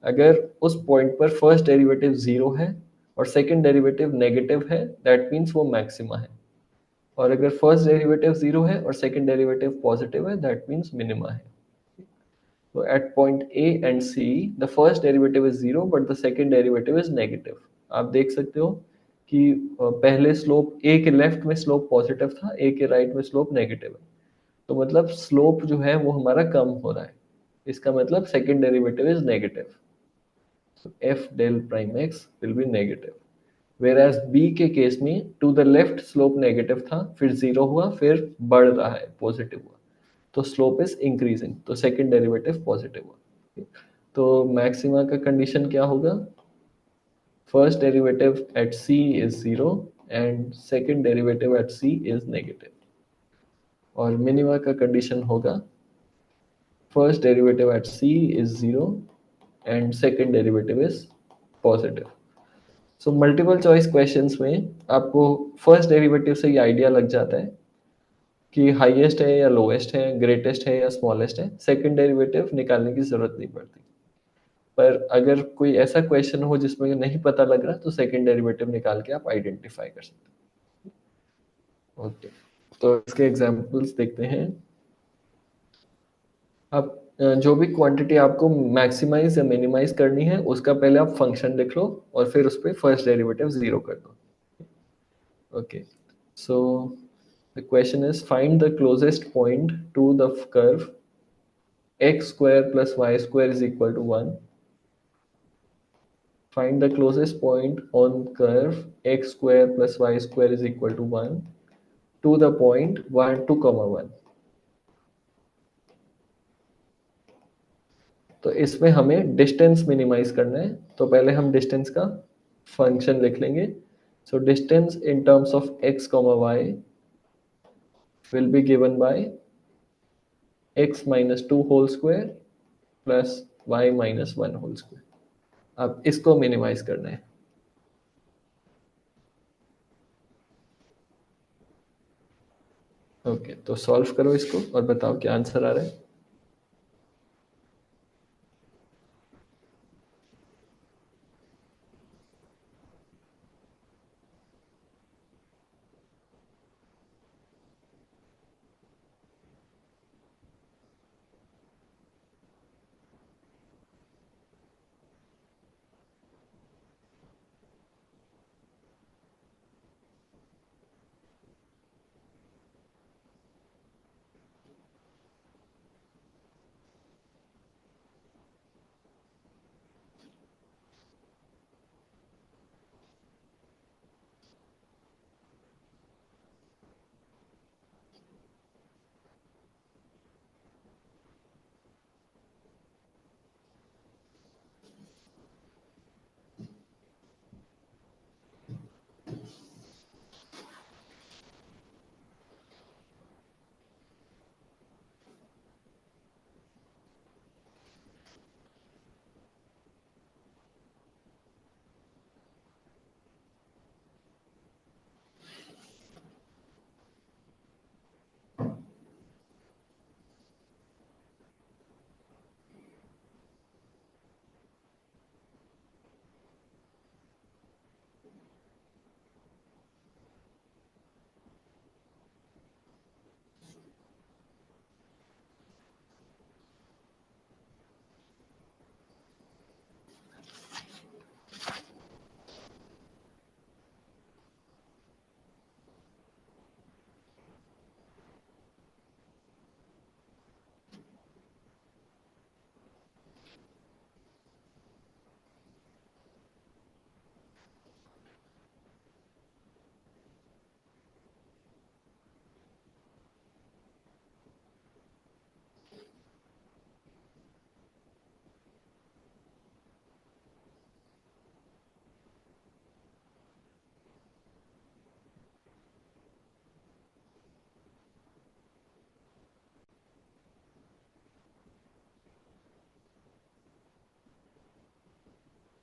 अगर उस पॉइंट पर फर्स्ट डेरिवेटिव 0 है और सेकेंड डेरिवेटिव नेगेटिव है, दैट मीन्स वो मैक्सिमा है। और अगर फर्स्ट डेरिवेटिव 0 है और सेकेंड डेरिवेटिव पॉजिटिव है, दैट मीन्स मिनिमा है। So at point A and C, the first derivative is 0 but the second derivative is negative। आप देख सकते हो कि पहले स्लोप A के लेफ्ट में स्लोप पॉजिटिव था, A के राइट में स्लोप नेगेटिव है। तो मतलब स्लोप जो है वो हमारा कम हो रहा है, इसका मतलब second derivative is negative, so f del prime x will be negative, whereas b के केस में to the left slope negative था, फिर जीरो हुआ, फिर बढ़ रहा है, पॉजिटिव हुआ, तो स्लोप इज इंक्रीजिंग, तो सेकंड डेरिवेटिव पॉजिटिव हुआ। तो मैक्सिमा का कंडीशन क्या होगा, first derivative eight c is zero and second derivative eight c is negative, और मिनिमा का कंडीशन होगा first derivative eight c is zero and second derivative is positive. So multiple choice questions में आपको फर्स्ट डेरिवेटिव से ये आइडिया लग जाता है कि हाईएस्ट है या लोएस्ट है, ग्रेटेस्ट है या स्मॉलेस्ट है, सेकंड डेरिवेटिव निकालने की जरूरत नहीं पड़ती। पर अगर कोई ऐसा क्वेश्चन हो जिसमें नहीं पता लग रहा, तो सेकंड डेरिवेटिव निकाल के आप आइडेंटिफाई कर सकते हैं। ओके, तो इसके एग्जांपल्स देखते हैं। आप जो भी क्वांटिटी आपको मैक्सिमाइज या मिनिमाइज करनी है, उसका पहले आप फंक्शन लिख लो और फिर उस पर फर्स्ट डेरिवेटिव जीरो कर दो। Okay, so the question is find the closest point two the curve x square plus y square is equal to 1. Find the closest point on curve x square plus y square is equal to 1 to the point 1 2 comma 1. तो इसमें हमें डिस्टेंस मिनिमाइज करना है, तो पहले हम डिस्टेंस का फंक्शन लिख लेंगे। So distance in terms of x comma y will be given by x minus 2 whole square plus y minus 1 whole square। अब इसको मिनिमाइज करना है। ओके, तो सॉल्व करो इसको और बताओ क्या आंसर आ रहा है।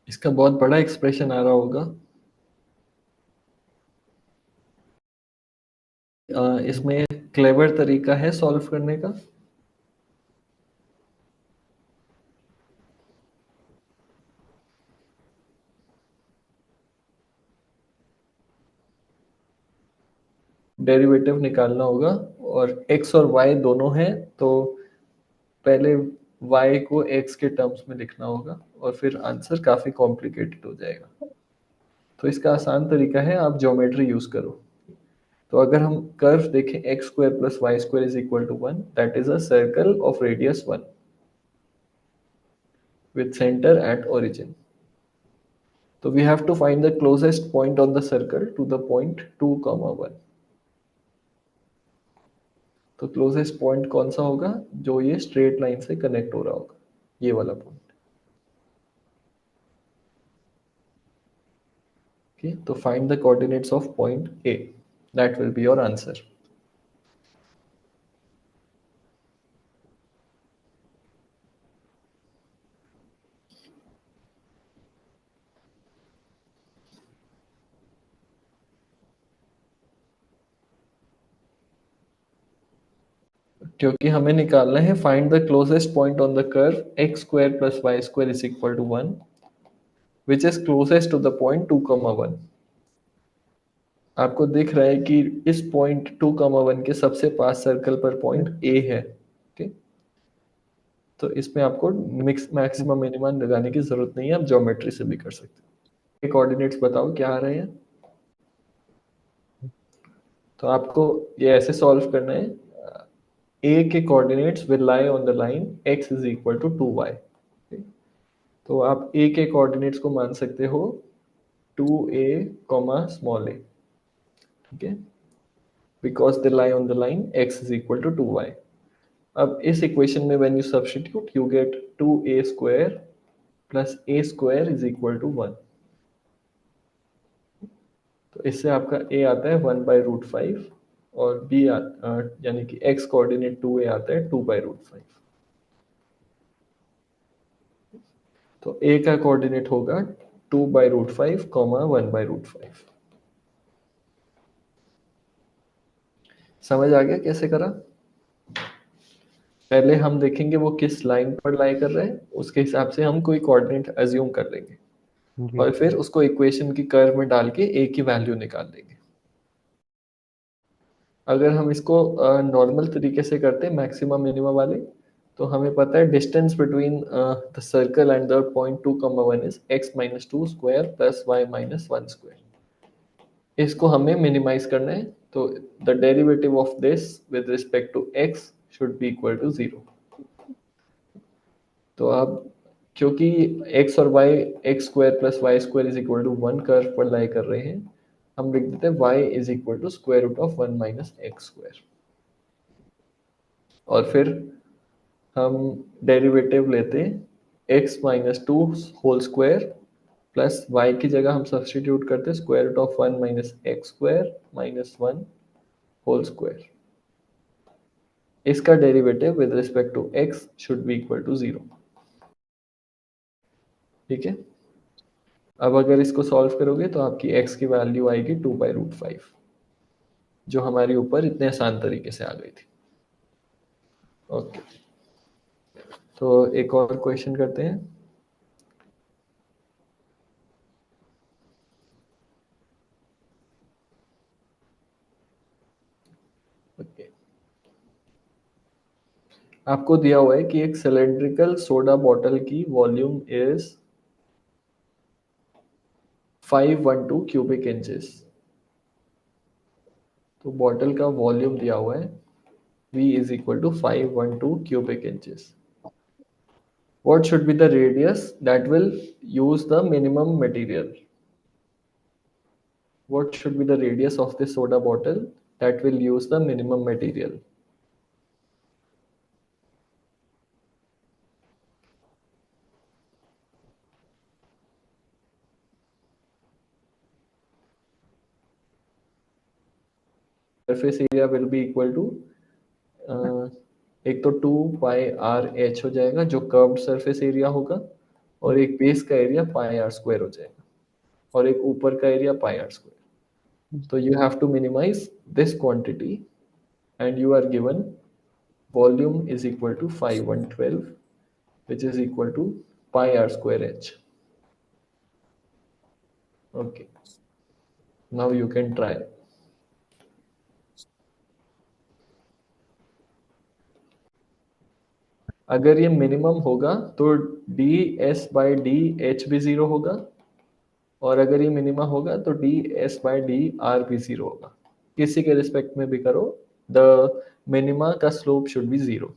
इसका बहुत बड़ा एक्सप्रेशन आ रहा होगा। इसमें क्लेवर तरीका है सॉल्व करने का। डेरिवेटिव निकालना होगा और x और y दोनों हैं, तो पहले y को x के टर्म्स में लिखना होगा और फिर आंसर काफी कॉम्प्लिकेटेड हो जाएगा। तो इसका आसान तरीका है, आप ज्योमेट्री यूज करो। तो अगर हम कर्व देखें x square plus y square is equal to 1, that is a circle of radius 1 with center at origin. So we have to find the closest point on the circle to the point 2, 1. तो क्लोजेस्ट पॉइंट कौन सा होगा? जो ये स्ट्रेट लाइन से कनेक्ट हो रहा होगा, ये वाला पॉइंट। Okay, तो find the coordinates of point A. That will be your answer. क्योंकि हमें निकालना है find the closest point on the curve x square plus y square is equal to 1 which is closest to the point 2, 1। आपको दिख रहा है कि इस पॉइंट 2, 1 के सबसे पास सर्कल पर पॉइंट ए है। ओके, तो इसमें आपको मिक्स मैक्सिमम मिनिमम लगाने की जरूरत नहीं है, आप ज्योमेट्री से भी कर सकते हो। कोऑर्डिनेट्स बताओ क्या आ रहे हैं। तो आपको ये ऐसे सॉल्व करना है, ए के coordinates will lie on the line x is equal to 2y। तो आप ए के कोऑर्डिनेट्स को मान सकते हो 2a, स्मॉल a, ठीक है, because they lie on the line x is equal to 2y। अब इस इक्वेशन में when you substitute you get 2a square plus a square is equal to 1। तो इससे आपका a आता है 1/√5 और b यानी कि x कोऑर्डिनेट 2a आता है 2/√5। तो a का कोऑर्डिनेट होगा 2/√5, 1/√5। समझ आ गया कैसे करा? पहले हम देखेंगे वो किस लाइन पर लाई कर रहे हैं, उसके हिसाब से हम कोई कोऑर्डिनेट अज्यूम कर लेंगे जी। और फिर उसको इक्वेशन की कर्व में डाल के a की वैल्यू निकाल लेंगे। अगर हम इसको नॉर्मल तरीके से करते हैं मैक्सिमम मिनिमम वाले, तो हमें पता है distance between the circle and the point 2, 1 is x - 2 square plus y - 1 square. इसको हमें मिनिमाइज करना है, तो the derivative of this with respect to x should be equal to 0। तो अब क्योंकि x और y x square plus y square is equal to 1 curve पर लाई कर रहे हैं, हम लिख देते हैं y is equal to square root of 1 minus x square. और फिर हम डेरिवेटिव लेते हैं x - 2 whole square plus y की जगह हम सब्सटीट्यूट करते हैं square root of 1 minus x square minus 1 whole square. इसका derivative with respect to x should be equal to 0। ठीक है, अब अगर इसको सॉल्व करोगे तो आपकी x की वैल्यू आएगी 2/√5, जो हमारे ऊपर इतने आसान तरीके से आ गई थी। ओके, तो एक और क्वेश्चन करते हैं। ओके, आपको दिया हुआ है कि एक सिलेंड्रिकल सोडा बॉटल की वॉल्यूम इज 512 क्यूबिक इंचेस। तो बॉटल का वॉल्यूम दिया हुआ है V is equal to 512 cubic inches. What should be the radius that will use the minimum material? What should be the radius of this soda bottle that will use the minimum material? Surface area will be equal to एक तो 2πr/h हो जाएगा जो कर्व्ड सरफेस एरिया होगा, और एक बेस का एरिया πr² हो जाएगा, और एक ऊपर का एरिया πr²। तो you have to minimize this quantity and you are given volume is equal to 5112 which is equal to πr²h. Okay, now you can try. अगर ये मिनिमम होगा तो ds/dh भी 0 होगा, और अगर ये मिनिमम होगा तो ds/dr भी 0 होगा। किसी के रिस्पेक्ट में भी करो, द मिनिमा का स्लोप शुड बी 0।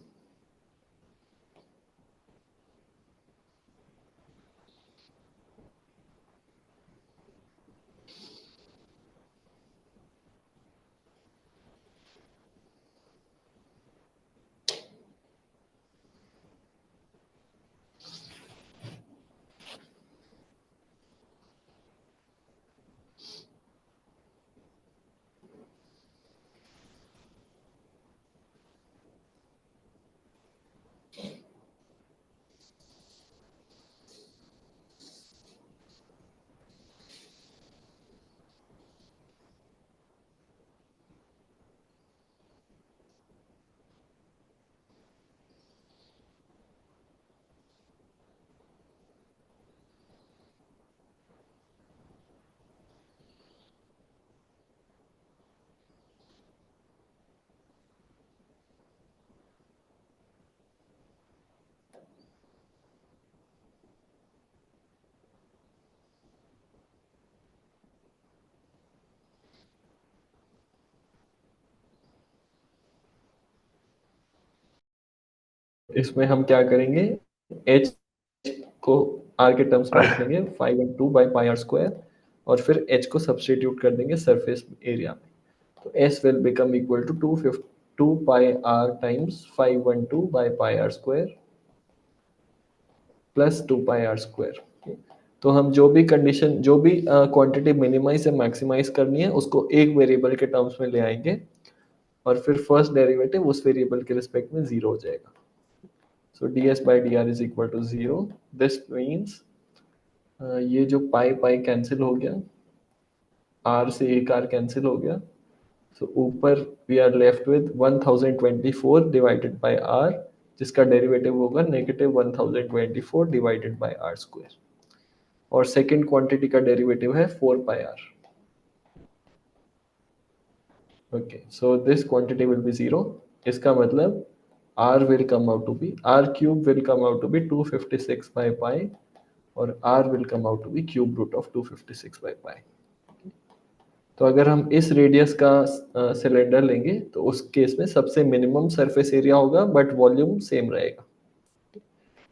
इसमें हम क्या करेंगे, h को r के टर्म्स में लिख लेंगे 5/2 pi r² और फिर h को सब्सटीट्यूट कर देंगे सरफेस एरिया में। तो s will become equal to 2 pi r times 5/2 pi r² plus 2 pi r²। तो हम जो भी कंडीशन, जो भी क्वांटिटी मिनिमाइज या मैक्सिमाइज करनी है उसको एक वेरिएबल के टर्म्स में ले आएंगे और फिर फर्स्ट डेरिवेटिव उस वेरिएबल के रिस्पेक्ट में 0 हो जाएगा। So ds/dr is equal to 0। This means ये जो पाई पाई कैंसिल हो गया, r से एक r कैंसिल हो गया, सो ऊपर we are left with 1024 divided by r, जिसका डेरिवेटिव होगा -1024 डिवाइडेड बाय r²। और सेकेंड क्वांटिटी का डेरिवेटिव है 4 pi r। Okay, so this quantity will be 0। इसका मतलब r will come out to be, r³ will come out to be 256/pi और r will come out to be cube root of 256/pi। तो अगर हम इस रेडियस का सिलेंडर लेंगे तो उस केस में सबसे मिनिमम सरफेस एरिया होगा बट वॉल्यूम सेम रहेगा।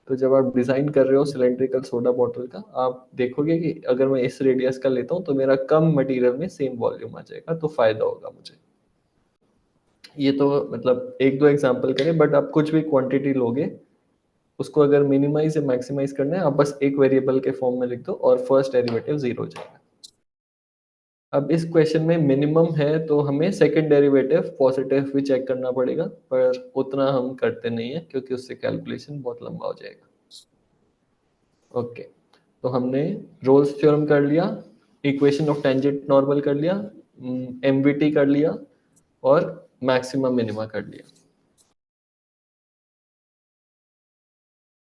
तो जब आप डिजाइन कर रहे हो सिलेंड्रिकल सोडा बॉटल का, आप देखोगे कि अगर मैं इस रेडियस का लेता हूँ तो मेरा कम मटेरियल में सेम वॉल्यूम आ जाएगा, तो फायदा होगा मुझे। ये तो मतलब एक दो एग्जांपल करें, बट आप कुछ भी क्वांटिटी लोगे उसको अगर मिनिमाइज या मैक्सिमाइज करना है, आप बस एक वेरिएबल के फॉर्म में लिख दो और फर्स्ट डेरिवेटिव 0 हो जाएगा। अब इस क्वेश्चन में मिनिमम है तो हमें सेकंड डेरिवेटिव पॉजिटिव भी चेक करना पड़ेगा, पर उतना हम करते नहीं है क्योंकि उससे कैलकुलेशन बहुत लंबा हो जाएगा। ओके, तो हमने रोल्स थ्योरम कर लिया, इक्वेशन ऑफ टेंजेंट नॉर्मल कर लिया, एमवीटी कर लिया और मैक्सिमम मिनिमा कर लिया।